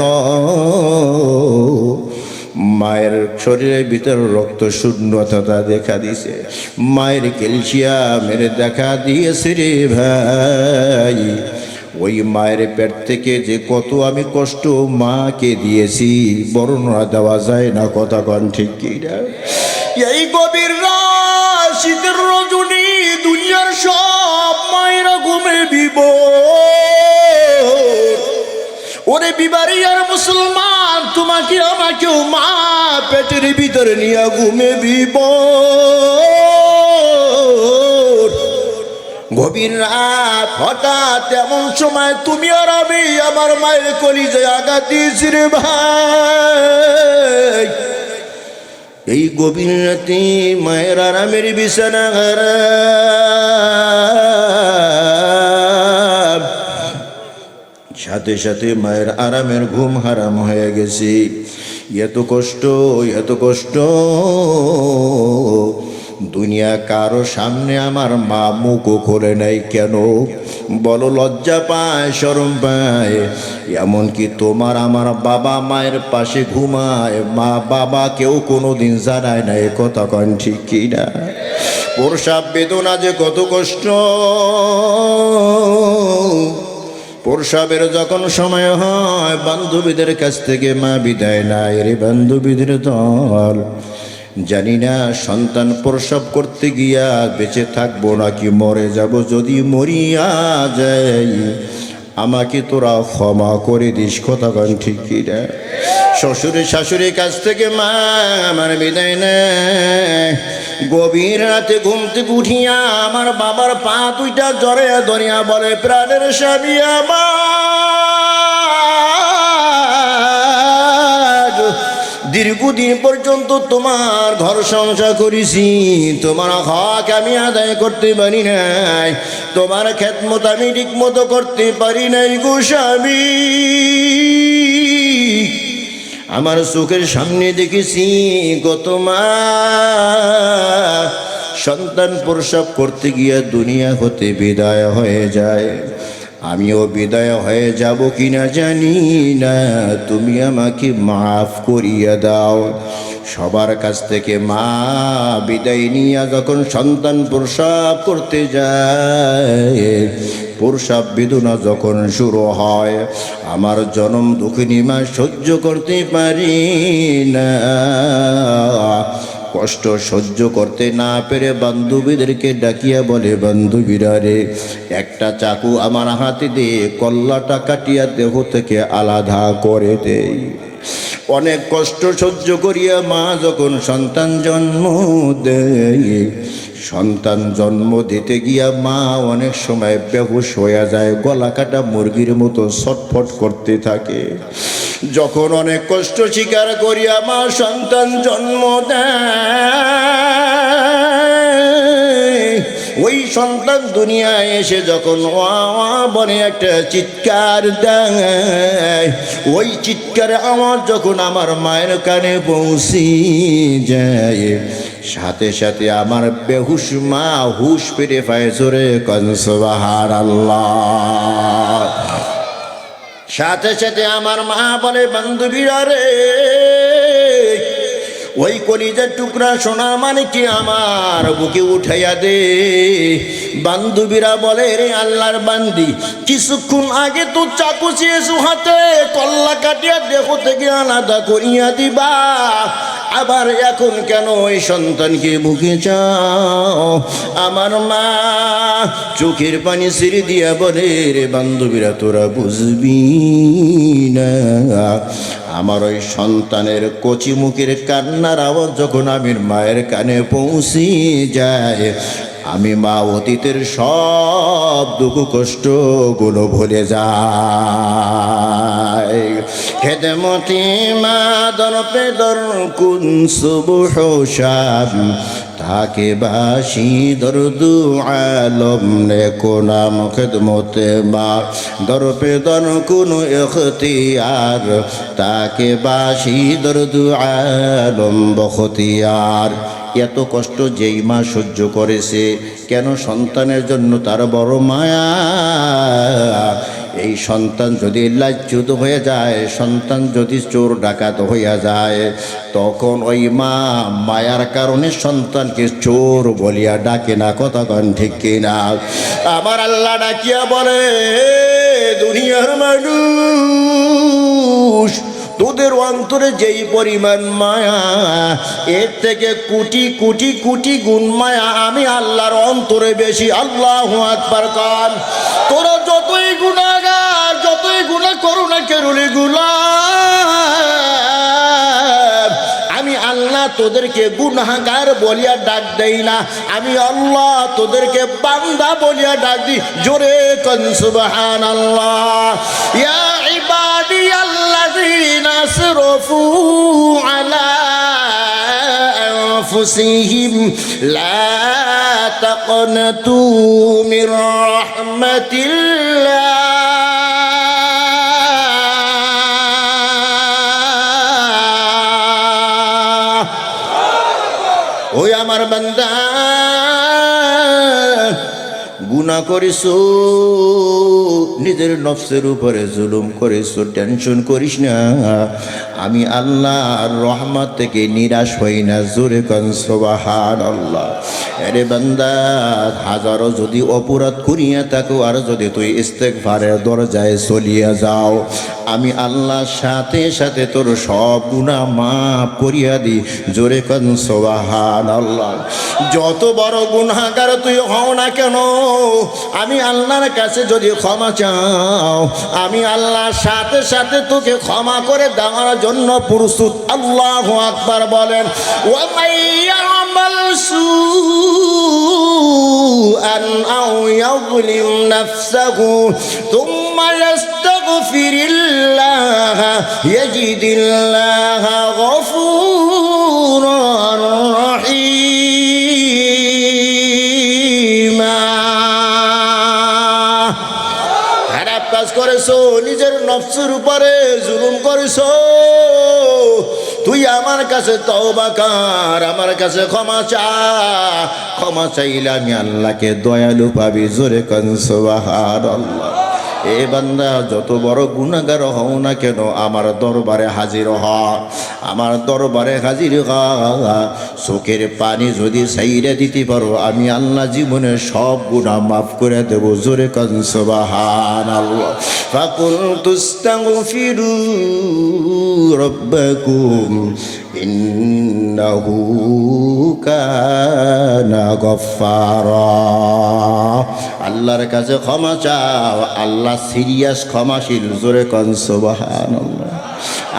মায়ের শরীরের ভিতর রক্ত শূন্যতা দেখা দিয়েছে, মায়ের ক্যালসিয়ামের দেখা দিয়েছে রে ভাই। ওই মায়ের পেট থেকে যে কত আমি কষ্ট মাকে দিয়েছি বর্ণনা দেওয়া যায় না, কথা কন ঠিক কি না? এই গভীর রাত শীতের রজনী দুনিয়ার সব মায়েরা ঘুমে বিভোর। ওরে বিবারিয়ার মুসলমান, তোমাকে আমাকেও মা পেটের ভিতরে নিয়ে ঘুমে বিভোর। গভীর রাত হঠাৎ এমন সময় তুমি আর আমি আমার মায়ের কলিজায় আঘাত দিয়েছি রে ভাই। এই গভীর রাতে মায়ের আরামের বিছানা হারাম, সাথে সাথে মায়ের আরামের ঘুম হারাম হয়ে গেছে। এত কষ্ট, এত কষ্ট, দুনিয়া কারো সামনে আমার মা মুখও খোলে নাই। কেন বলো? লজ্জা পায়, শরম পায়। এমনকি তোমার আমার বাবা মায়ের পাশে ঘুমায়, মা বাবা কেউ কোনোদিন জানায় না। এ কথা কন ঠিক কি না? প্রসাব বেদনা যে কত কষ্ট। প্রসাবের যখন সময় হয় বান্ধবীদের কাছ থেকে মা বিদায় নেয় রে বান্ধবীদের দল। জানি না সন্তান প্রসব করতে গিয়া বেঁচে থাকবো নাকি মরে যাব। যদি মরিয়া যাই আমাকে তোরা ক্ষমা করে দিস, কথা কন ঠিক কি না? শ্বশুরে শাশুড়ির কাছ থেকে মা আমার বিদায় নেয়। গভীর রাতে ঘুমতে উঠিয়া আমার বাবার পা দুইটা জড়ে ধরিয়া বলে, প্রাণের স্বামী আমার, দীর্ঘদিন পর্যন্ত তোমার ঘর সংসার করেছি, তোমার হক আমি আদায় করতে পারি নাই, তোমার খেদমত আমি ঠিক মতো করতে পারি নাই গো স্বামী। আমার চোখের সামনে দেখেছি কত মা সন্তান প্রসব করতে গিয়া দুনিয়া হতে বিদায় হয়ে যায়। আমিও বিদায় হয়ে যাব কিনা জানি না, তুমি আমাকে মাফ করিয়া দাও। সবার কাছ থেকে মা বিদায় নিয়ে যখন সন্তান প্রসব করতে যায়, প্রসব বেদনা যখন শুরু হয়, আমার জনম দুঃখিনী মা সহ্য করতে পারি না। কষ্ট সহ্য করতে না পেরে বান্ধবীদেরকে ডাকিয়া বলে, বান্ধবীরা রে, একটা চাকু আমার হাতে দিয়ে কল্লাটা কাটিয়া দেহ থেকে আলাদা করে দেই। অনেক কষ্ট সহ্য করিয়া মা যখন সন্তান জন্ম দেয়, সন্তান জন্ম দিতে গিয়া মা অনেক সময় বেহুশ হয়ে যায়, গলা কাটা মুরগির মতো ছটফট করতে থাকে। যখন অনেক কষ্ট স্বীকার করিয়া মা সন্তান জন্ম দেয়, ওই সন্তান দুনিয়ায় এসে যখন ওয়া বলে একটা চিৎকার দেয়, ওই চিৎকারে আমার যখন আমার মায়ের কানে পৌঁছি যায়, সাথে সাথে আমার বেহুশ মা হুশ ফিরে পায়। জোরে কন সুবহানাল্লাহ। সাথে সাথে আমার মা বলে, বান্ধবীরা রে, ওই কলিজার টুকরা সোনার মানিককে আমার বুকে উঠাইয়া দে। বান্ধবীরা বলে, রে আল্লাহর বান্দি, কিছুক্ষণ আগে তো চাকু চেয়েছো হাতে, কল্লা কাটিয়া দেহ থেকে আলাদা করিয়া দিবা, আবার এখন কেন ওই সন্তানকে বুকে চাও? আমার মা চোখের পানি ছেড়ে দিয়া বলে, রে বান্ধবীরা, তোরা বুঝবি না, আমার ওই সন্তানের কচি মুখের কান্নার আওয়াজ যখন আমির মায়ের কানে পৌঁছে যায়, আমি মা অতীতের সব দুঃখ কষ্ট গুলো ভুলে যাই। খেদমতি মা দর পে দর কুন সুবহ শাম তাকে বাসি দরদু আলম নে কোনাম। খেদমতে মা দর পে দর কুন ইখতিয়ার তাকে বাসি দরদু আলম বখতিয়ার। এত কষ্ট যেই মা সহ্য করেছে, কেন? সন্তানের জন্য তার বড় মায়া। এই সন্তান যদি লাজ্জুদ হয়ে যায়, সন্তান যদি চোর ডাকাত হইয়া যায়, তখন ওই মা মায়ার কারণে সন্তানকে চোর বলিয়া ডাকে না। কথা কন ঠিক কিনা? আমার আল্লাহ ডাকিয়া বলে, দুনিয়ার মানুষ, তোদের অন্তরে যেই পরিমাণ মায়া, এর থেকে কোটি কোটি কোটি গুণ মায়া আমি আল্লাহর অন্তরে বেশি। আল্লাহু আকবার কান। তোরা যতই গুনাহগার, যতই গুনাহ করো না কেন রে গোলাম, আমি আল্লাহ তোদেরকে গুনাহগার বলিয়া ডাক দেই না। আমি আল্লাহ তোদেরকে বান্দা বলিয়া ডাক দিই। জোরে কোন সুবহানাল্লাহ। ইয়া ইবাদিয়াল্লাযীনা আসরাফু আলা আনফুসিহিম লা তাকনাতু মির রাহমাতিল্লাহ। ওই আমার বান্দা, গুনাহ করিস, নিজের নফসের উপরে জুলুম করিস, টেনশন করিস না। আমি আল্লাহর রহমত থেকে নিরাশ হই না। জোরে কোন সুবহানাল্লাহ। আরে বান্দা, হাজারো যদি অপরাধ করিয়া থাকো, আর যদি তুই ইস্তেগফারের দরজায় চলিয়া যাও, আমি আল্লাহর সাথে সাথে তোর সব গুনাহ মাফ করিয়া দিই। জোরে কোন সুবহানাল্লাহ। যত বড় গুনাহগার তুই হও না কেন, আমি আল্লাহর কাছে যদি ক্ষমা চাও, আমি আল্লাহর সাথে সাথে তোকে ক্ষমা করে দেওয়ার জন্য প্রস্তুত। আল্লাহু আকবার বলেন। ওয়া মাইয়ামাল সুআন আও ইয়াযলিম নাফসাহু থুম্মা ইয়াস্তাগফিরিল্লাহ ইয়াজিদিল্লাহা গফুরার রহিম। খারাপ কাজ করেছো, নিজের নফসের উপরে জুলুম করেছো, তুই আমার কাছে তওবা কর, আমার কাছে ক্ষমা চা। ক্ষমা চাইলে আমি আল্লাহকে দয়ালু পাবি। জোরে কোন সুবহানাল্লাহ। এ বান্দা, যত বড় গুনাহগার হও না কেন, আমার দরবারে হাজির হ। আমার দরবারে হাজির হ। চোখের পানি যদি ছাইরে দিতে পারো, আমি আল্লাহ জীবনের সব গুনাহ মাফ করে দেব। জোরে কোন সুবহানাল্লাহ। ফাকুল তুস্তাগফিরু রাব্বাকুম ইন্নাহু কানা গফফারা। আল্লাহর কাছে ক্ষমা চাও, আল্লাহ সিরিয়াস ক্ষমাশীল। জোরে কোন সুবহানাল্লাহ।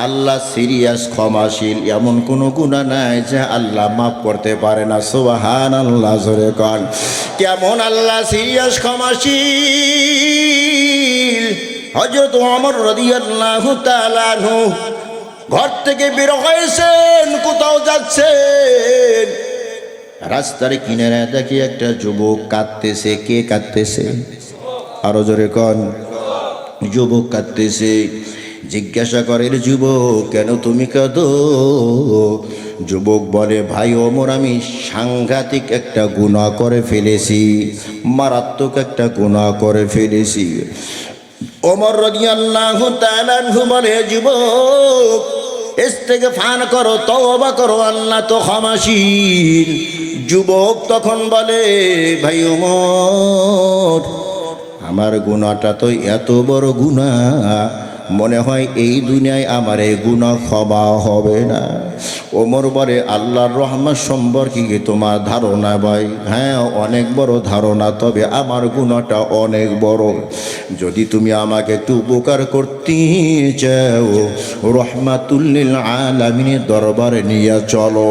আল্লাহ সিরিয়াস ক্ষমাশীল, এমন কোনো গুনাহ নাই যে আল্লাহ মাফ করতে পারে না। সুবহানাল্লাহ। জোরে কোন। কেমন আল্লাহ সিরিয়াস ক্ষমাশীল। হযরত ওমর রাদিয়াল্লাহু তাআলা আনহু ঘর থেকে বের হয়েছেন, কোথাও যাচ্ছেন। রাস্তার কিনারে দেখি একটা যুবক কাঁদতেছে। কে কাঁদতেছে? আরো জোরে কোন। যুবক কাঁদতেছে। জিজ্ঞাসা করে, যুবক কেন তুমি কাঁদো? যুবক বলে, ভাই ওমর, আমি সাংঘাতিক একটা গুনাহ করে ফেলেছি, মারাত্মক একটা গুনাহ করে ফেলেছি। ওমর রাদিয়াল্লাহু তাআলা আনহু বলে, যুবক ইস্তেগফার করো, তওবা করো, আল্লাহ তো ক্ষমাশীল। যুবক তখন বলে, ভাই ওমর, আমার গুনাহটা তো এত বড় গুনাহ, মনে হয় এই দুনিয়ায় আমার এই গুনাহ ক্ষমা হবে না। ওমর বলে আল্লাহর রহমত সম্পর্কে কি তোমার ধারণা ভাই? হ্যাঁ, অনেক বড় ধারণা, তবে আমার গুনাহটা অনেক বড়। যদি তুমি আমাকে একটু উপকার করতে চাও, রহমাতুল লিল আলামিনের দরবারে নিয়ে চলো।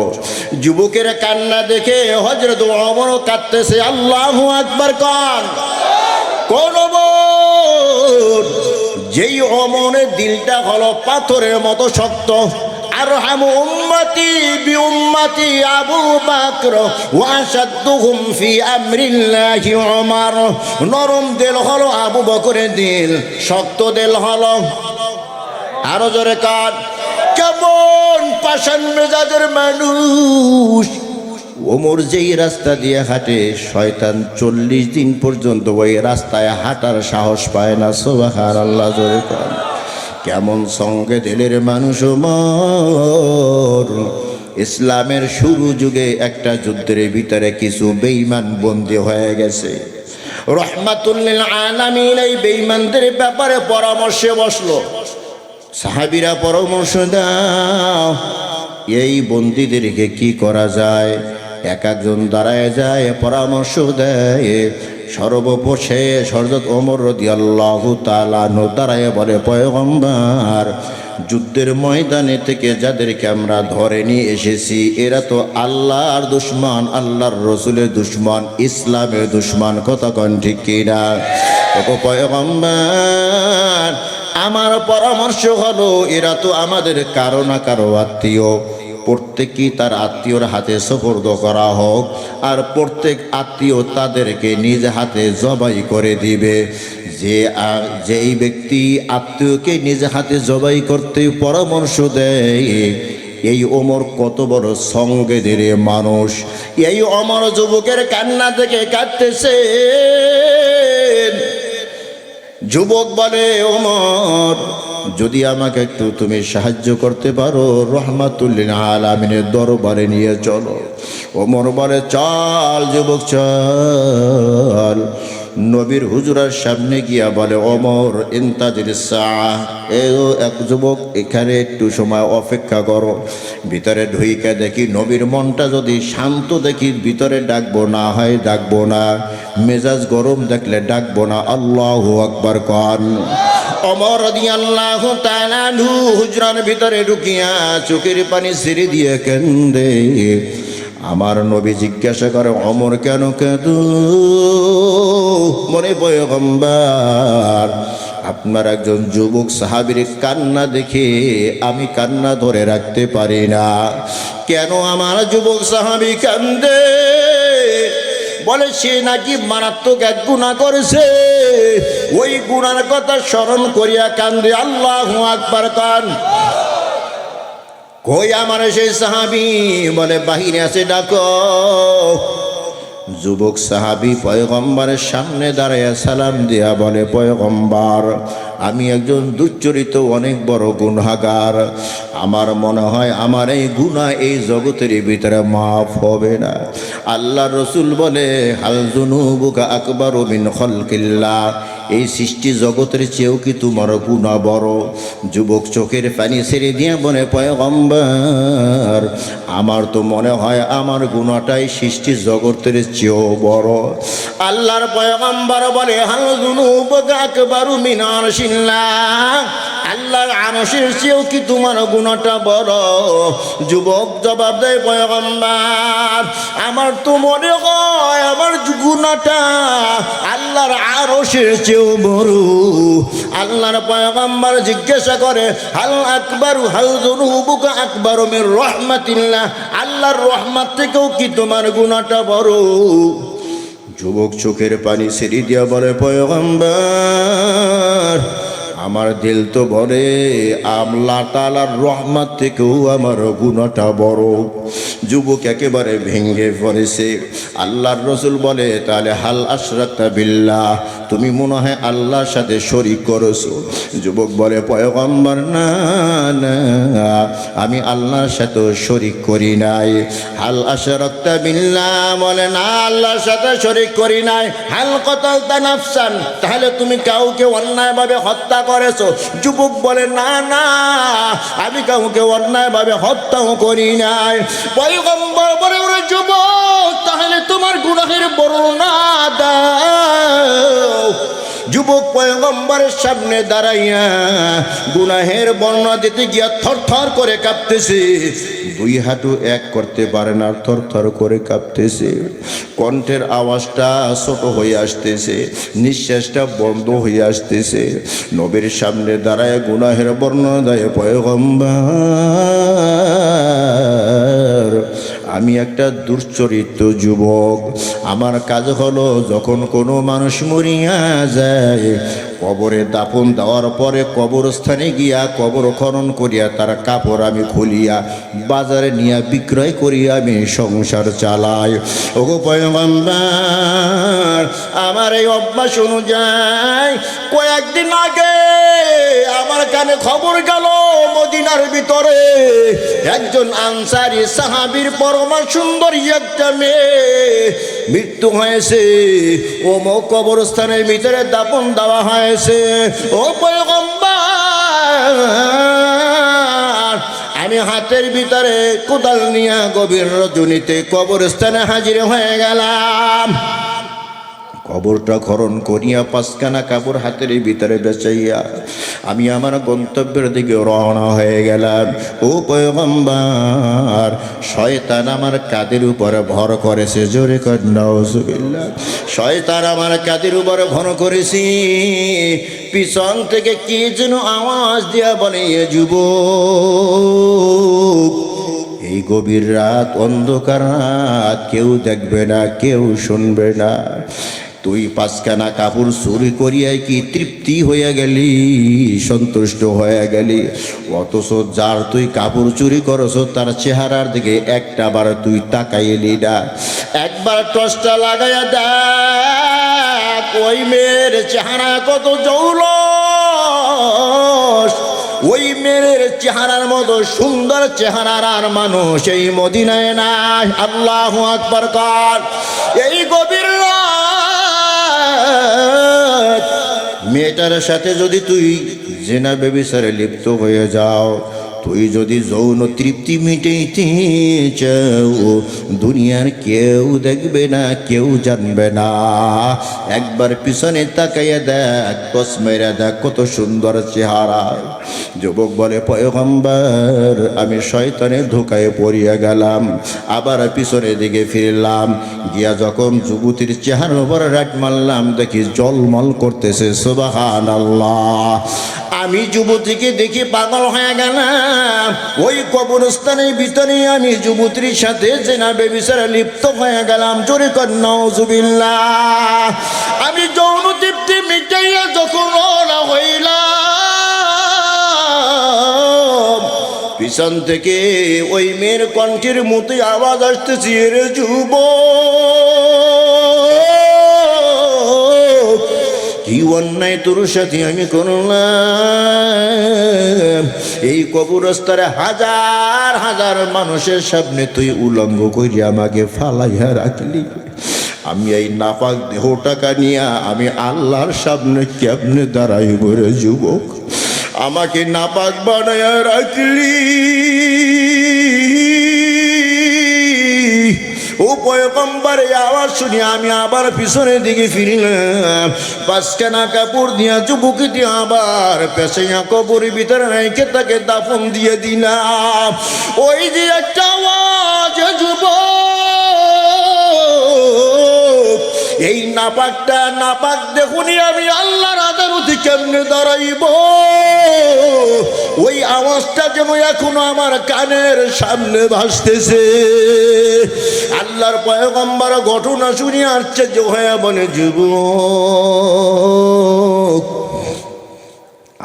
যুবকের কান্না দেখে হযরত ওমর কাঁদতেছে। আল্লাহু আকবার কান কোন যেই ওমরের দিলটা হলো পাথরের মতো শক্ত। আরহামু উম্মতি বিউম্মতি আবু বকর ওয়া আশাদ্দুহুম ফি আমরিল্লাহি ওমর। নরম দিল হলো আবু বকরের দিল, শক্ত দিল হলো আরো জোরে কান কেমন পাষাণ মেজাজের মানুষ। ওমর যেই রাস্তা দিয়ে হাঁটে, শয়তান 40 দিন পর্যন্ত ওই রাস্তায় হাঁটার সাহস পায় না। সুবহানাল্লাহ জোরে কান কেমন সঙ্গে দিলের মানুষ ওমর। ইসলামের শুরু যুগে একটা যুদ্ধের ভিতরে কিছু বেঈমান বন্দী হয়ে গেছে। রহমাতুল লিল আলামিন এই বেঈমানদের ব্যাপারে পরামর্শে বসলো। সাহাবীরা পরামর্শ দাও, এই বন্দীদেরকে কি করা যায়? এক একজন দাঁড়ায় যায়, পরামর্শ দেয়। সর্বশেষ হযরত ওমর রাদিয়াল্লাহু তাআলা আনহু দাঁড়ায় বলে, পয়গম্বর, যুদ্ধের ময়দানে থেকে যাদেরকে আমরা ধরে নিয়ে এসেছি এরা তো আল্লাহর দুশমন, আল্লাহর রসুলের দুশমন, ইসলামের দুশমন। কথা কন ঠিক কিনা? ওগো পয়গম্বর, আমার পরামর্শ হলো এরা তো আমাদের কারো না কারো আত্মীয়। প্রত্যেকই তার আত্মীয়র হাতে সুপর্দ করা হোক, আর প্রত্যেক আত্মীয় তাদেরকে নিজ হাতে জবাই করে দিবে। যেই ব্যক্তি আত্মীয়কে নিজ হাতে জবাই করতে পরামর্শ দেয়, এই ওমর কত বড় সঙ্গেদের মানুষ। এই ওমর যুবকের কান্না থেকে কাঁদতেছে। যুবক বলে, ওমর, যদি আমাকে একটু তুমি সাহায্য করতে পারো, রহমাতুল লিল আলামিনের দরবারে নিয়ে চলো। ওমর বলে, চল যুবক চল। নবীর হুজুরার সামনে গিয়া বলে, ওমর ইন্তাজির সাআহ, এক যুবক এখানে একটু সময় অপেক্ষা করো। ভিতরে ঢুইকা দেখি নবীর মনটা যদি শান্ত দেখি ভিতরে ডাকবো, না হয় ডাকবো না। মেজাজ গরম দেখলে ডাকবো না। আল্লাহু আকবার কন। ওমর রাদিয়াল্লাহু তাআলা আনহু হুজরার ভিতরে ঢুকিয়া চোখের পানি ছেড়ে দিয়ে কান্দে। আমার নবী জিজ্ঞাসা করে, ওমর কেন কাঁদো? মনে পয়গম্বর, আপনার একজন যুবক সাহাবীর কান্না দেখে আমি কান্না ধরে রাখতে পারি না। কেন আমার যুবক সাহাবী কান্দে? বলে, সে নাকি মারাত্মক এক গুনাহ করেছে, ওই গুনার কথা স্মরণ করিয়া কান্দে। আল্লাহু আকবার কান। কই আমার সেই সাহাবী? বলে, বাহিরে আছে, ডাকো। যুবক সাহাবী পয়গম্বরের সামনে দাঁড়াইয়া সালাম দিয়া বলে, পয়গম্বর, আমি একজন দুশ্চরিত অনেক বড় গুনাহগার। আমার মনে হয় আমার এই গুনাহ এই জগতের ভিতরে মাফ হবে না। আল্লাহ রসুল বলে, হাল যুনুবুকা আকবারু মিন খালকিল্লাহ, এই সৃষ্টি জগতের চেয়েও কি তোমার গুনাহ বড়? যুবক চোখের পানি ছেড়ে দিয়ে বলে, পয়গম্বর, আমার তো মনে হয় আমার গুনাহটাই সৃষ্টি জগতের চেয়েও বড়। আল্লাহর পয়গম্বর বলে, হাল যুনুবুকা আকবারু মিন আরশিল্লাহ, আল্লাহর আরশের চেয়েও কি তোমার গুনাহটা বড়? যুবক জবাব দেয়, পয়গম্বর, আমার তো মনে হয় আমার গুনাহটা আল্লাহর আরশের চেয়েও বড়। আল্লাহর পয়গম্বর জিজ্ঞাসা করে, হাল আকবারু হাল যুনুবুকা আকবারু মির রাহমাতিল্লাহ, আল্লাহর রহমত থেকেও কি তোমার গুনাহটা বড়? যুবক চোখের পানি ছেড়ে দিয়া বলে, পয়গম্বর, আমার দিল তো বলে আল্লাহ তাআলার রহমত থেকেও আমার গুনাহটা বড়। যুবক একেবারে ভেঙে পড়েছে। আল্লাহর রসুল বলে, তাহলে হাল আশরাকতা বিল্লাহ, তুমি মনে হয় আল্লাহর সাথে শরীক করেছো। যুবক বলে, পয়গম্বর না না, আমি আল্লাহর সাথে শরীক করি নাই। হাল আশরাকতা বিল্লাহ, বলে না আল্লাহর সাথে শরীক করি নাই। হাল কতালতা নাফসান, তাহলে তুমি কাউকে অন্যায়ভাবে হত্যা করেছো। যুবক বলে, না না, আমি কাউকে অন্যায়ভাবে হত্যাও করি নাই। পয়গম্বর বলে, ওরে যুবক, তাহলে তোমার গুনাহের বর্ণনা দাও। যুবক পয়গম্বরের সামনে দাঁড়াইয়া গুনাহের বর্ণনা দিতে গিয়া থরথর করে কাঁপতেছে। দুই হাঁটু এক করতে পারে না, থরথর করে কাঁপতেছে। কণ্ঠের আওয়াজটা ছোট হয়ে আসতেছে, নিঃশ্বাসটা বন্ধ হয়ে আসতেছে। নবীর সামনে দাঁড়ায় গুনাহের বর্ণনা দেয়, পয়গম্বর, আমি একটা দুশ্চরিত্র যুবক। আমার কাজ হলো, যখন কোনো মানুষ মরিয়া যায়, কবরে দাফন দেওয়ার পরে কবরস্থানে গিয়া কবর খনন করিয়া তার কাপড় আমি খুলিয়া বাজারে নিয়ে বিক্রয় করিয়া আমি সংসার চালাই। ওগো পয়গম্বর, আমার এই অভ্যাস অনুযায়ী কয়েকদিন আগে আমার কানে খবর গেল, মদিনার ভিতরে একজন আনসারী সাহাবীর পরমা সুন্দরী একটা মেয়ে মৃত্যু হয়েছে। ও কবরস্থানের ভিতরে দাফন দেওয়া হয়েছে। ও পয়গম্বর, আমি হাতের ভিতরে কোদাল নিয়ে গভীর রজনীতে কবরস্থানে হাজির হয়ে গেলাম। কবরটা খনন করিয়া পাঁচখানা কাপড় হাতের ভিতরে বেচাইয়া আমি আমার গন্তব্যের দিকে রওনা হয়ে গেলাম। ও পয়গম্বর, শয়তান আমার কাঁধের উপরে ভর করেছে। জোরে কর নাউজুবিল্লাহ। শয়তান আমার কাঁধের উপরে ভর করেছি। পিছন থেকে কি যেন আওয়াজ দিয়া বলে, এ যুবক, এই গভীর রাত, অন্ধকার রাত, কেউ দেখবে না, কেউ শুনবে না, তুই পাঁচখানা কাপড় চুরি করিয়াই কি তৃপ্তি হয়ে গেলি, সন্তুষ্ট হয়ে গেলি? অথচ যার তুই কাপড় চুরি করছ তার চেহারার দিকে একটা বার তুই তাকাইলি না। একবার টর্চটা লাগাইয়া দেখ, ওই মেয়ের চেহারা কত জৌলস। ওই মেয়ের চেহারার মতো সুন্দর চেহারার আর মানুষ এই মদিনায় নাই। আল্লাহু আকবার কার। এই গভীর মেয়েটার সাথে যদি তুই জেনা ব্যভিচারে লিপ্ত হয়ে যাও, তুই যদি যৌন তৃপ্তি মিটাইতে চাও, দুনিয়ার কেউ দেখবে না, কেউ জানবে না। একবার পিছনে তাকাইয়া দেখ, টস মেরা দেখ, কত সুন্দর চেহারা। যুবক বলে, পয়গম্বর, আমি শয়তানের ধোকায় পড়িয়া গেলাম। আবার পিছনের দিকে ফিরলাম, গিয়া যখন যুবতীর চেহারার উপর রাট মারলাম, দেখি জলমল করতেছে। সুবহানাল্লাহ। আমি যুবতীকে দেখি পাগল হয়ে গেলাম। ওই কবরস্থানের ভিতরে আমি যুবতীর সাথে জেনা ব্যভিচারে লিপ্ত হয়ে গেলাম। জোরে কর নাউজুবিল্লাহ। আমি যৌন তৃপ্তি মিটাইয়া যখন রওনা হইলাম, পিছন থেকে ওই মেয়ের কণ্ঠের মতোই আওয়াজ আসতেছে, রে যুবক, কি অন্যায় তোর সাথে আমি করলাম? এই কবরস্থানে হাজার হাজার মানুষের সামনে তুই উলঙ্গ করি আমাকে ফালাইয়া রাখলি। আমি এই নাপাক দেহটাকা নিয়ে আমি আল্লাহর সামনে কেমনে দাঁড়াইব রে যুবক? আমাকে নাপাক বানাইয়া রাখলি। ও পয়গম্বরের আওয়াজ শুনি আমি আবার পিছনের দিকে ফিরলাম। পাঁচখানা কাপড় দিয়া যুবকী দিয়ে আবার পেছাইয়া কবরের ভিতরে রেখে তাকে দাফন দিয়ে দিলাম। ওই যে একটা আওয়াজ, যুবক, এই নাপাকটা নাপাক দেখুনি আমি আল্লাহর আদালতে কেমনে দাঁড়াইব? ওই আওয়াজটা যেন এখনো আমার কানের সামনে ভাসতেছে। আল্লাহর পয়গম্বর ঘটনা শুনে আশ্চর্য হয়ে বলে, যুবক,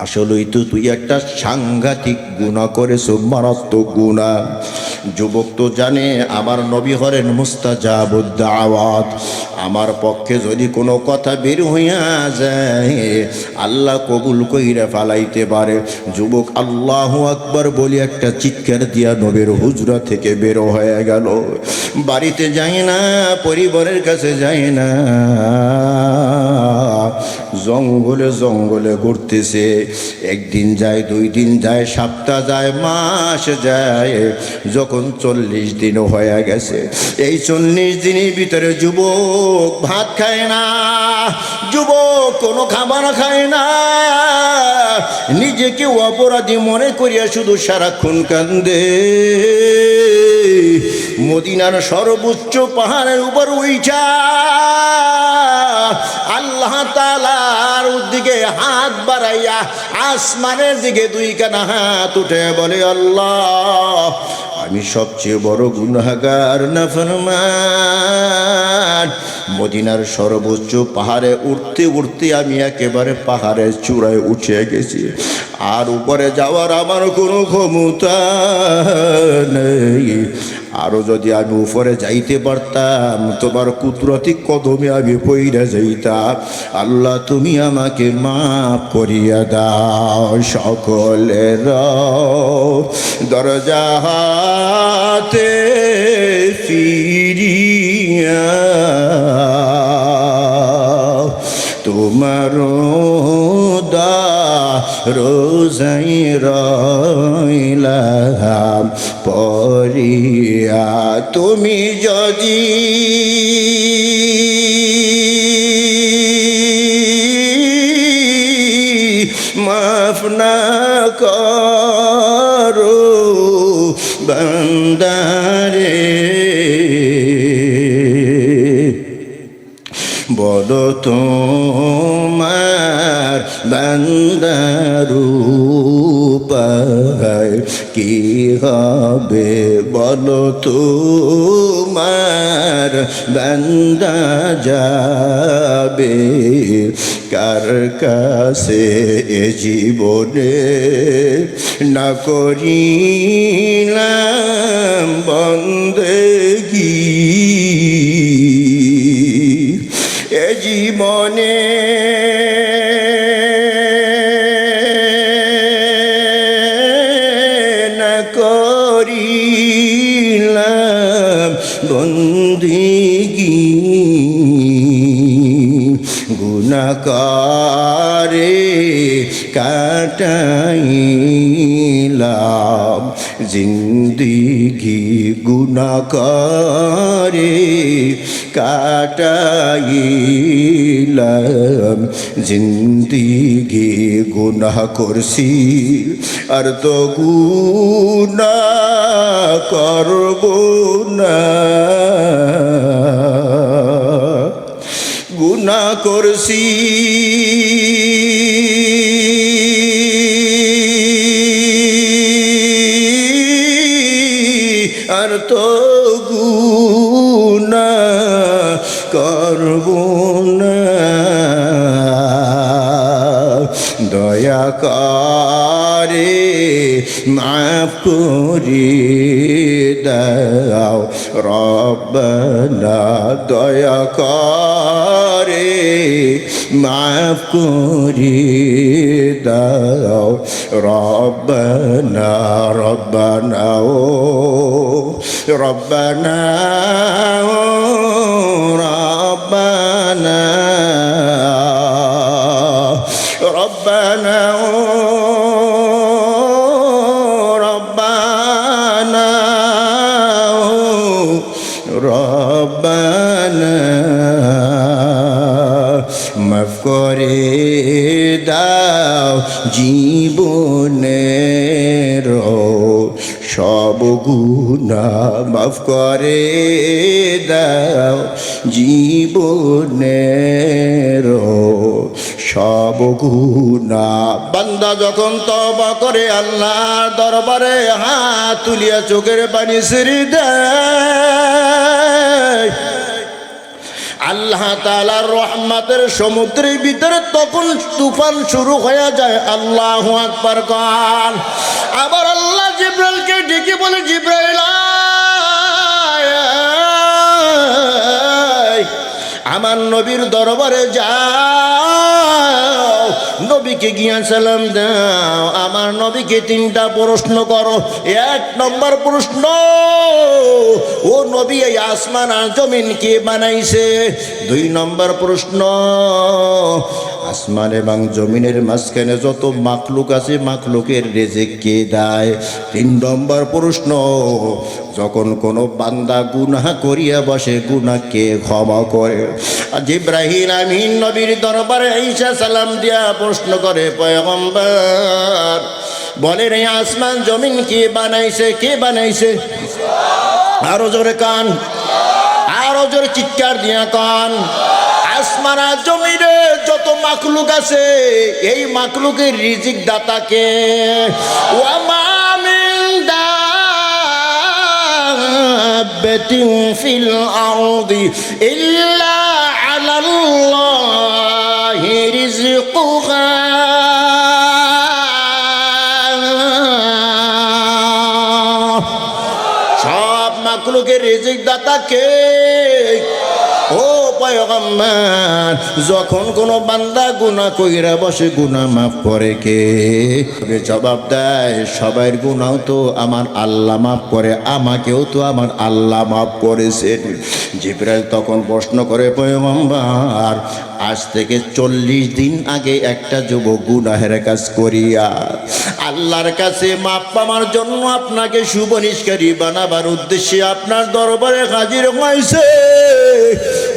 আসলেই তো তুই একটা সাংঘাতিক গুনাহ করেছো, মারাত্মক গুনাহ। যুবক তো জানে আমার নবী হলেন মুস্তাজাবুদ দাওয়াত। আমার পক্ষে যদি কোনো কথা বের হইয়া যায় আল্লাহ কবুল কইরা ফালাইতে পারে। যুবক আল্লাহু আকবার বলি একটা চিৎকার দিয়া নবীর হুজরা থেকে বের হয়ে গেল। বাড়িতে যায় না, পরিবারের কাছে যায় না, জঙ্গলে জঙ্গলে ঘুরতেছে। একদিন যায়, 2 দিন যায়, সপ্তাহ যায়, মাস যায়, যখন 40 দিন হয়ে গেছে। এই 40 দিনের ভিতরে যুবক ভাত খায় না, যুবক কোনো খাবার খায় না, নিজেকে অপরাধী মনে করিয়া শুধু সারাক্ষণ কান্দে। মদিনার সর্বোচ্চ পাহাড়ের উপর উইঠা আল্লাহ তাআলার দিকে হাত বাড়াইয়া আসমানের দিকে 2 কানা হাত উঠে বলে, আল্লাহ আমি সবচেয়ে বড় গুনাহগার, নাফরমান। মদিনার সর্বোচ্চ পাহাড়ে উঠতে উঠতে আমি একেবারে পাহাড়ের চূড়ায় উঠে গেছি, আর উপরে যাওয়ার আমার কোনো ক্ষমতা নেই। আরো যদি আমি উপরে যাইতে পারতাম তোমার কুদরতি কদমে আমি পইরা যাইতাম। আল্লাহ তুমি আমাকে মাফ করিয়া দাও। সকলের দরজা হাতে ফিরিয়া তোমার রোজাই রইলাম পরিয়া। তুমি যদি মাফ না করো বান্দারে, বলো তোমার বান্দার উপায় কি হবে, বলো তোমার বান্দা যাবে কার কাছে এ জীবনে। না করিলাম বন্দেগী এ জীবনে, না করিলাম বন্দেগী। গুনাহ করে কাটাইলাম জিন্দিগি, গুনাহ করে কাটাইলাম জিন্দিগি। গুনাহ করছি আর তো গুনাহ করব না, গুনাহ করছি আর তো গুনাহ করব না। দয়া করে মাফ করে দাও রব্বানা, দয়া করে মাফ করে দাও রব্বানা। রব্বানা ও রব্বানা ও রব্বানা, রব্বানা ও রব্বানা ও রব্বানা, মাফ করে দাও জীবনের সব গুনাহ, মাফ করে দাও জীবনের সব গুনাহ। বান্দা যখন তওবা করে আল্লাহর দরবারে হাত তুলিয়া চোখের পানি ছেড়ে দেয়, আল্লাহ তাআলার রহমতের সমুদ্রের ভিতরে তখন তুফান শুরু হয়ে যায়। আল্লাহু আকবার গান। আবার আল্লাহ জিবরাইলকে ডেকে বলে, জিবরাইল আমার নবীর দরবারে যাও, নবীকে গিয়া সালাম দাও, আমার নবীকে 3টা প্রশ্ন করো। 1 নম্বর প্রশ্ন, ও নবী এই আসমান আর জমিন কে বানাইছে? 2 নম্বর প্রশ্ন, আসমান এবং জমিনের মাঝখানে যত মাখলুক আছে মাখলুকের রিজিক কে দেয়? 3 নম্বর প্রশ্ন, যখন কোনো বান্দা গুনাহ করিয়া বসে গুনাহ কে ক্ষমা করে? জিবরাইল আমিন নবীর দরবারে আইসা সালাম দিয়া প্রশ্ন করে, পয়গম্বর বলেন এই আসমান জমিন কে বানাইছে? কে বানাইছে? আরো জোরে কান, আরো জোরে চিৎকার দিয়া কান। আসমান আর জমিনে যত মাখলুক আছে এই মাখলুকের রিজিক দাতা কে? ওয়া মা মিন দাব্বাতিন ফিল আরদি ইল্লা আলাল্লাহি রিজকুহা। সব মাখলুকের রিজিক দাতা কে? ও পয়গম্বর, যখন কোনো বান্দা গুনাহ কইরা বসে গুনাহ মাফ করে কে? জবাব দেয়, সবার গুনাহ তো আমার আল্লাহ মাফ করে, আমাকেও তো আমার আল্লাহ মাফ করেছেন। জিবরাইল তখন প্রশ্ন করে, পয়গম্বর আজ থেকে 40 দিন আগে একটা যুবক গুনাহের কাজ করিয়া আল্লাহর কাছে মাপ পাওয়ার জন্য আপনাকে সুবনিশকারী বানাবার উদ্দেশ্যে আপনার দরবারে হাজির হয়েছে।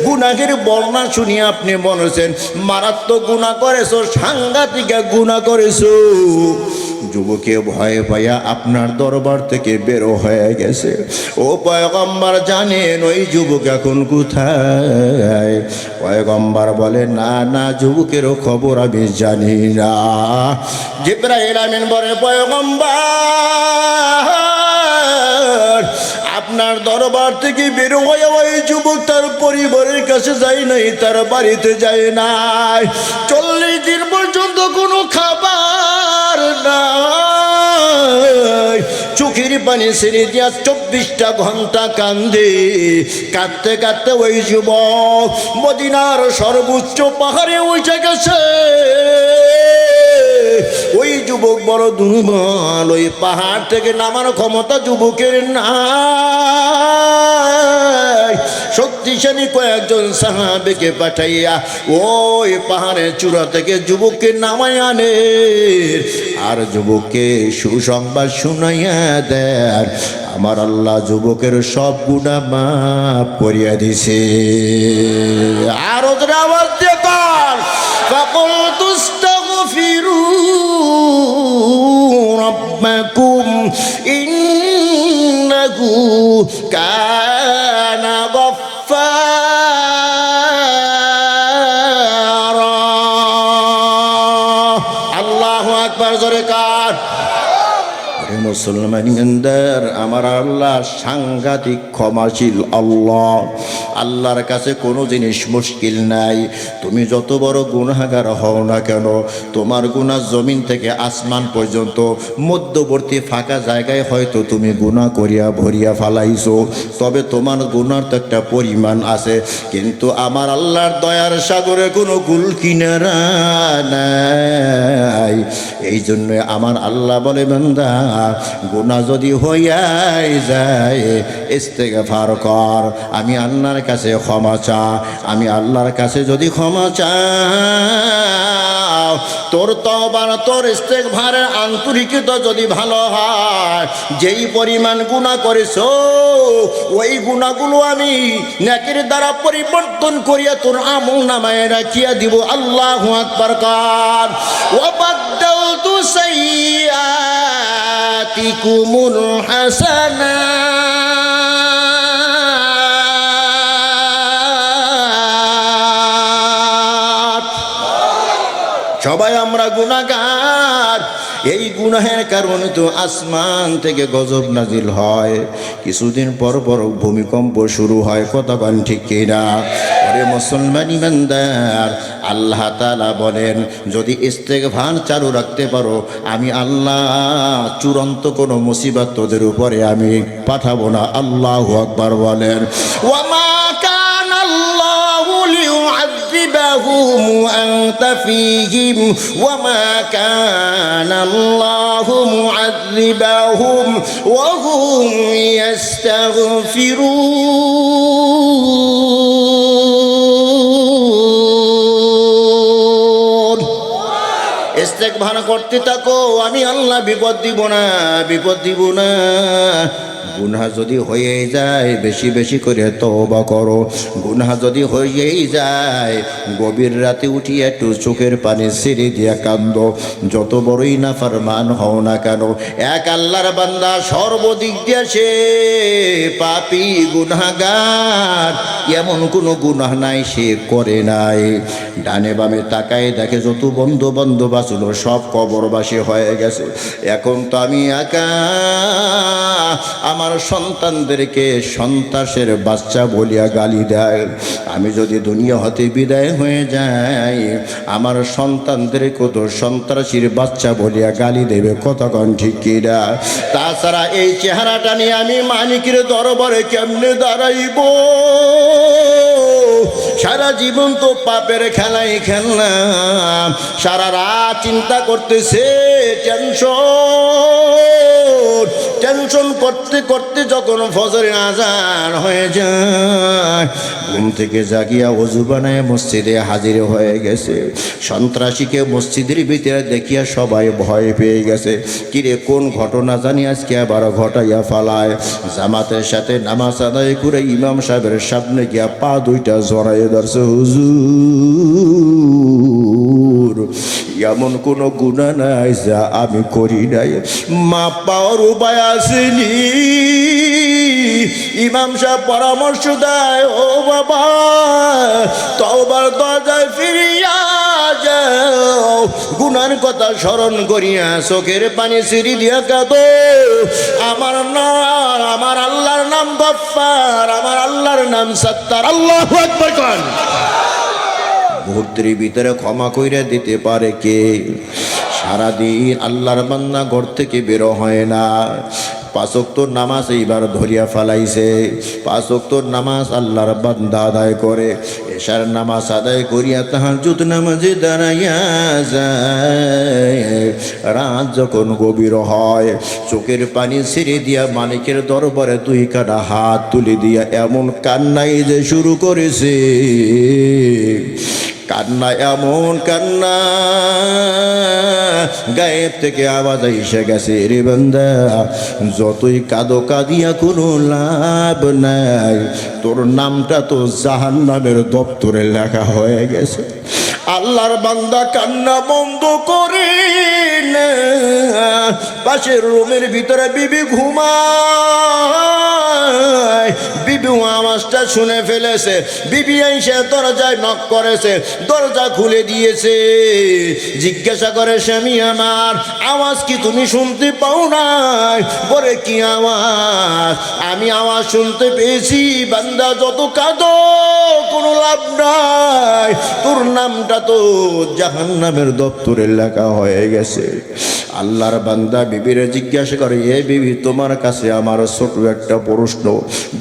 গুনাহের বর্ণনা শুনিয়ে আপনি বলেছেন মারাত্মক গুনাহ করেছো, সাংঘাতিক গুনাহ করেছো। যুবকে ভয়ে পাইয়া আপনার দরবার থেকে বের হয়ে গেছে। ও পয়গম্বর জানেন ওই যুবক এখন কোথায়? পয়গম্বর বলে, না না, যুবকেরও খবর আমি জানি না। জিবরাইল আমিন বলে, পয়গম্বর আপনার দরবার থেকে বের হয়ে ওই যুবক তার পরিবারের কাছে যায় নাই, তার বাড়িতে যায় নাই। 40 দিন পর্যন্ত কোনো খাবার নাই, চোখের পানি ছেড়ে দিয়া 24টা ঘন্টা কান্দে। কাঁদতে কাঁদতে ওই যুবক মদিনার সর্বোচ্চ পাহাড়ে উঠে গেছে। ওই যুবক বড় দুর্বল, ওই পাহাড় থেকে নামার ক্ষমতা যুবকের নাই। শক্তিশালী কয়েকজন সাহাবীকে পাঠাইয়া ওই পাহাড়ের চূড়া থেকে যুবককে নামাই আনে, আর যুবককে সুসংবাদ শুনাইয়া দেন, আমার আল্লাহ যুবকের সব গুনাহ মাফ করিয়া দিছে। আর ওদের আওয়াজ দিয়ে কর, ফাকুলতু আস্তাগফিরু রাব্বাকুম ইন্নাহু কানা গফফারা। আল্লাহু আকবার, জোরে কার। মুসলমান ইমানদার, আমার আল্লাহ সাংঘাতিক ক্ষমাশীল আল্লাহ। আল্লাহর কাছে কোনো জিনিস মুশকিল নাই। তুমি যত বড় গুনাহগার হও না কেন, তোমার গুনাহ জমিন থেকে আসমান পর্যন্ত মধ্যবর্তী ফাঁকা জায়গায় হয়তো তুমি গুনাহ করিয়া ভরিয়া ফালাইছো, তবে তোমার গুনার তো একটা পরিমাণ আছে। কিন্তু আমার আল্লাহর দয়ার সাগরে কোনো কুল কিনারা নাই। এই জন্য আমার আল্লাহ বলে, বান্দা গুনাহ যদি হইয়াই যায় ইস্তেগফার কর, আমি আল্লাহর কাছে ক্ষমা চা। আমি আল্লাহর কাছে যদি ক্ষমা চাও, তোর তওবা তোর ইস্তেগফারের আন্তরিকতা যদি ভালো হয়, যেই পরিমাণ গুনাহ করেছো ওই গুনাহগুলো আমি নেকির দ্বারা পরিবর্তন করিয়া তোর আমলনামায় রাখিয়া দিব। আল্লাহু আকবার কার। ওয়া বাদদালতু সাইয়্যাতিকুমুল হাসানাত। সবাই আমরা গুনাহগার। এই গুনাহের কারণে তো আসমান থেকে গজব নাজিল হয়, কিছুদিন পর পর ভূমিকম্প শুরু হয়। কথা বলেন ঠিক কিনা? ওরে মুসলমান ইমানদার, আল্লাহ তাআলা বলেন যদি ইস্তেগফার চালু রাখতে পারো আমি আল্লাহ চূড়ান্ত কোনো মুসিবত তোদের উপরে আমি পাঠাবো না। আল্লাহু আকবার বলেন। ওয়ামা কানা আল্লাহু লিউআযিবাহুম ওয়া আনতা ফীহিম ওয়ামা কানা আল্লাহু মুআযিবাহুম ওয়া হুম ইস্তাগফিরুন। ইস্তেগফার করতে থাকো, আমি আল্লাহ বিপদ দিব না, বিপদ দিব না। গুনাহ যদি হয়ে যায় বেশি বেশি করে তওবা করো। গুনাহ যদি হয়েই যায় গভীর রাতে উঠিয়ে একটু চোখের পানি ছেড়ে দিয়া কান্দো। যত বড়ই নাফরমান হও না কেন, এক আল্লাহর বান্দা সর্বদিক দিয়ে সে পাপী গুনাহগার, এমন কোনো গুনাহ নাই সে করে নাই। ডানে বামে তাকায় দেখে যত বন্ধু বান্ধব আসলো সব কবরবাসী হয়ে গেছে। এখন তো আমি একা, আমার সন্তানদেরকে সন্ত্রাসের বাচ্চা বলিয়া গালি দেয়। আমি যদি দুনিয়া হতে বিদায় হয়ে যাই আমার সন্তানদেরকে তো সন্ত্রাসীর বাচ্চা বলিয়া গালি দেবে, কতক্ষণ ঠিক কিনা? তাছাড়া এই চেহারাটা নিয়ে আমি মালিকের দরবারে কেমনে দাঁড়াইব? সারা জীবন তো পাপের খেলাই খেললাম, সারা রাত চিন্তা করতেছে, টেনশন করতে করতে যখন ফজরের আজান হয়ে যায় ঘুম থেকে জাগিয়া ওযু বানায় মসজিদে হাজির হয়ে গেছে। সন্ত্রাসীকে মসজিদের ভিতরে দেখিয়া সবাই ভয় পেয়ে গেছে। কিরে কোন ঘটনা জানি আজকে আবার ঘটাইয়া ফালায়। জামাতের সাথে নামাজ আদায় করে ইমাম সাহেবের সামনে গিয়া পা দুইটা জড়াইয়া ধরছে, হুজুর এমন কোনো গুনাহ নাই যা আমি করি নাই, মাপ পাওয়ার উপায় আসেনি। ইমাম সাহেব পরামর্শ দেয়, ও বাবা তওবার দরজায় ফিরিয়া যাও, গুনার কথা স্মরণ করিয়া চোখের পানি ছিঁড়ি দিয়া কাঁদো। আমার নাম, আমার আল্লাহর নাম গফফার, আমার আল্লাহর নাম সত্তার। আল্লাহু আকবার কোন মুহূর্তের ভিতরে ক্ষমা কইরা দিতে পারে কে? সারাদিন আল্লাহর বান্দা ঘর থেকে বের হয় না, 5 ওয়াক্ত নামাজ এইবার ধরিয়া ফেলাইছে। 5 ওয়াক্ত নামাজ আল্লাহর বান্দা আদায় করে, এশার নামাজ আদায় করিয়া তাহাজ্জুদ নামাজে দাঁড়াইয়া যায়। রাত যখন গভীর হয় চোখের পানি ছেড়ে দিয়া মালিকের দরবারে 2 কাটা হাত তুলে দিয়া এমন কান্নাই যে শুরু করেছে, কান্না এমন কান্না গায়েব থেকে আওয়াজ এসে গেছে, রে বান্দা যতই কাঁদো কাঁদিয়া কোনো লাভ নাই, তোর নামটা তো জাহান্নামের দপ্তরে লেখা হয়ে গেছে। আল্লাহর বান্দা কান্না বন্ধ করে না, পাশের রুমের ভিতরে বিবি ঘুমায়। বিবি আওয়াজটা শুনে ফেলেছে, বিবি এসে দরজায় নক করেছে, দরজা খুলে দিয়েছে। জিজ্ঞাসা করে, স্বামী আমার আওয়াজ কি তুমি শুনতে পাও নাই? বলে কি আওয়াজ? আমি আওয়াজ শুনতে পেয়েছি, বান্দা যত কাঁদো কোনো লাভ নাই, তোর নামটা তো জাহান্নামের দপ্তরে লেখা হয়ে গেছে। আল্লাহর বান্দা বিবিরে জিজ্ঞাসা করে, এ বিবি তোমার কাছে আমার ছোট একটা প্রশ্ন,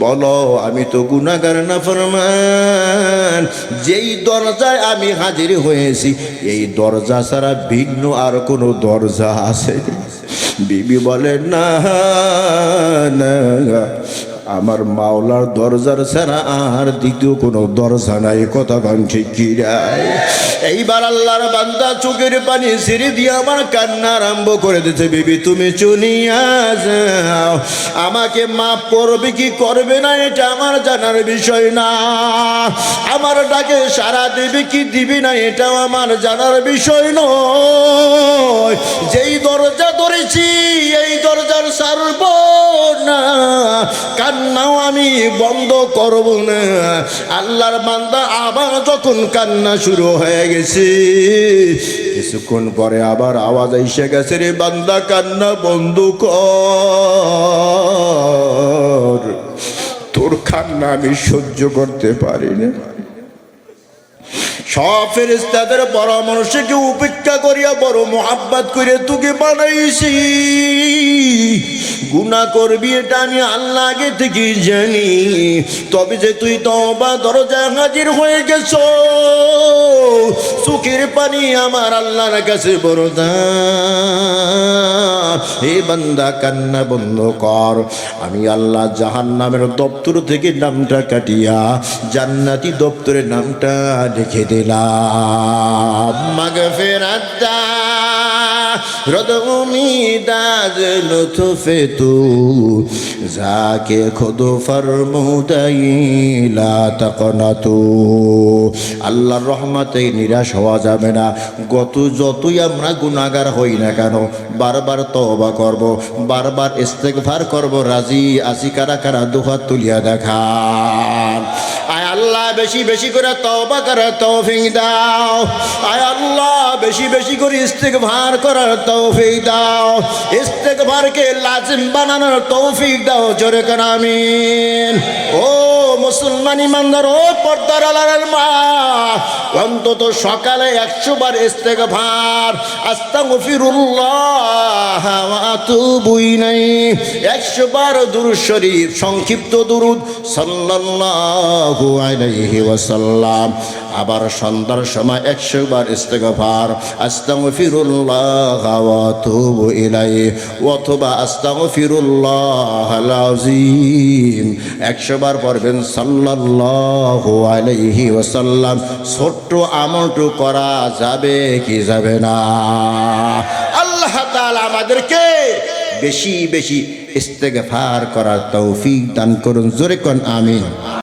বলো আমি তো গুনাহগার নাফরমান, যেই দরজায় আমি হাজির হয়েছি এই দরজা ছাড়া ভিন্ন আর কোনো দরজা আছে? বিবি বলে, না না, আমার মাওলার দরজার ছাড়া আর দ্বিতীয় কোনো দরজা নাই। কথা গান ঠিক কি রায়? এইবার আল্লাহর বান্দা চোখের পানি ছেড়ে দিয়ে আমার কান্না আরম্ভ করে দিতে, বিবি তুমি চলিয়া যাও, আমাকে মাফ করবে কি করবে না এটা আমার জানার বিষয় না, আমার ডাকে সাড়া দেবে কি দিবি না এটাও আমার জানার বিষয় নয়। যেই দরজা ধরেছি এই দরজার ছাড়ব না, কান্নাও আমি বন্ধ করব না। আল্লাহর বান্দা আবার যখন কান্না শুরু হয়ে গেছে, কিছুক্ষণ পরে আবার আওয়াজ এসে গেছে, রে বান্দা কান্না বন্ধ কর, তোর কান্না আমি সহ্য করতে পারি না। সব ফেরেশতাদের পরামর্শকে উপেক্ষা করিয়া বড় মোহাব্বত করে তোকে বানাইছি। গুনাহ করবি এটা আমি আল্লাহ আগে থেকে জানি, তবে যে তুই তওবা দরজায় হাজির হয়ে গেছ, চোখের পানি আমার আল্লাহর কাছে বড় দাম। হে বান্দা কান্না বন্ধ কর, আমি আল্লাহ জাহান্নামের দপ্তর থেকে নামটা কাটিয়া জান্নাতি দপ্তরের নামটা লিখে দিলাম। মাগফিরাত দা রদ উমিদাজ লুৎফে তু যাকে খুদ ফরমুদাইলা তাকনাতু। আল্লাহর রহমতে নিরাশ হওয়া যাবে না। যতই আমরা গুনাহগার হই না কেন, বারবার তওবা করব, বারবার ইস্তেগফার করব। রাজি আছি কারা কারা? দুহাত তুলিয়া দেখান। আয় আল্লাহ বেশি বেশি করে তওবা করার তৌফিক দাও। আয় আল্লাহ বেশি বেশি করে ইস্তেগফার করার তৌফিক দাও। ইস্তেগফারকে লাজিম বানানোর তৌফিক দাও। জোরে করে আমিন। ও মুসলমান ইমানদার, ও পর্দার আলার মা, অন্তত সকালে 100 বার ইস্তেগফার, আস্তাগফিরুল্লাহ ওয়া আতুবু ইলাইহি, 100 বার দুরূদ শরীফ, সংক্ষিপ্ত দুরূদ সাল্লাল্লাহু আলাইহি ওয়াসাল্লাম। আবার সন্ধ্যার সময় 100 বার ইস্তেগফার, আস্তাগফিরুল্লাহ ওয়া আতুবু ইলাইহি, অথবা আস্তাগফিরুল্লাহাল আযীম 100 বার পড়বেন সাল্লাল্লাহু আলাইহি ওয়াসাল্লাম। ছোট্ট আমলটু করা যাবে কি যাবে না? আল্লাহ তাআলা আমাদেরকে বেশি বেশি ইস্তেগফার করার তৌফিক দান করুন। জোরে কোন আমিন।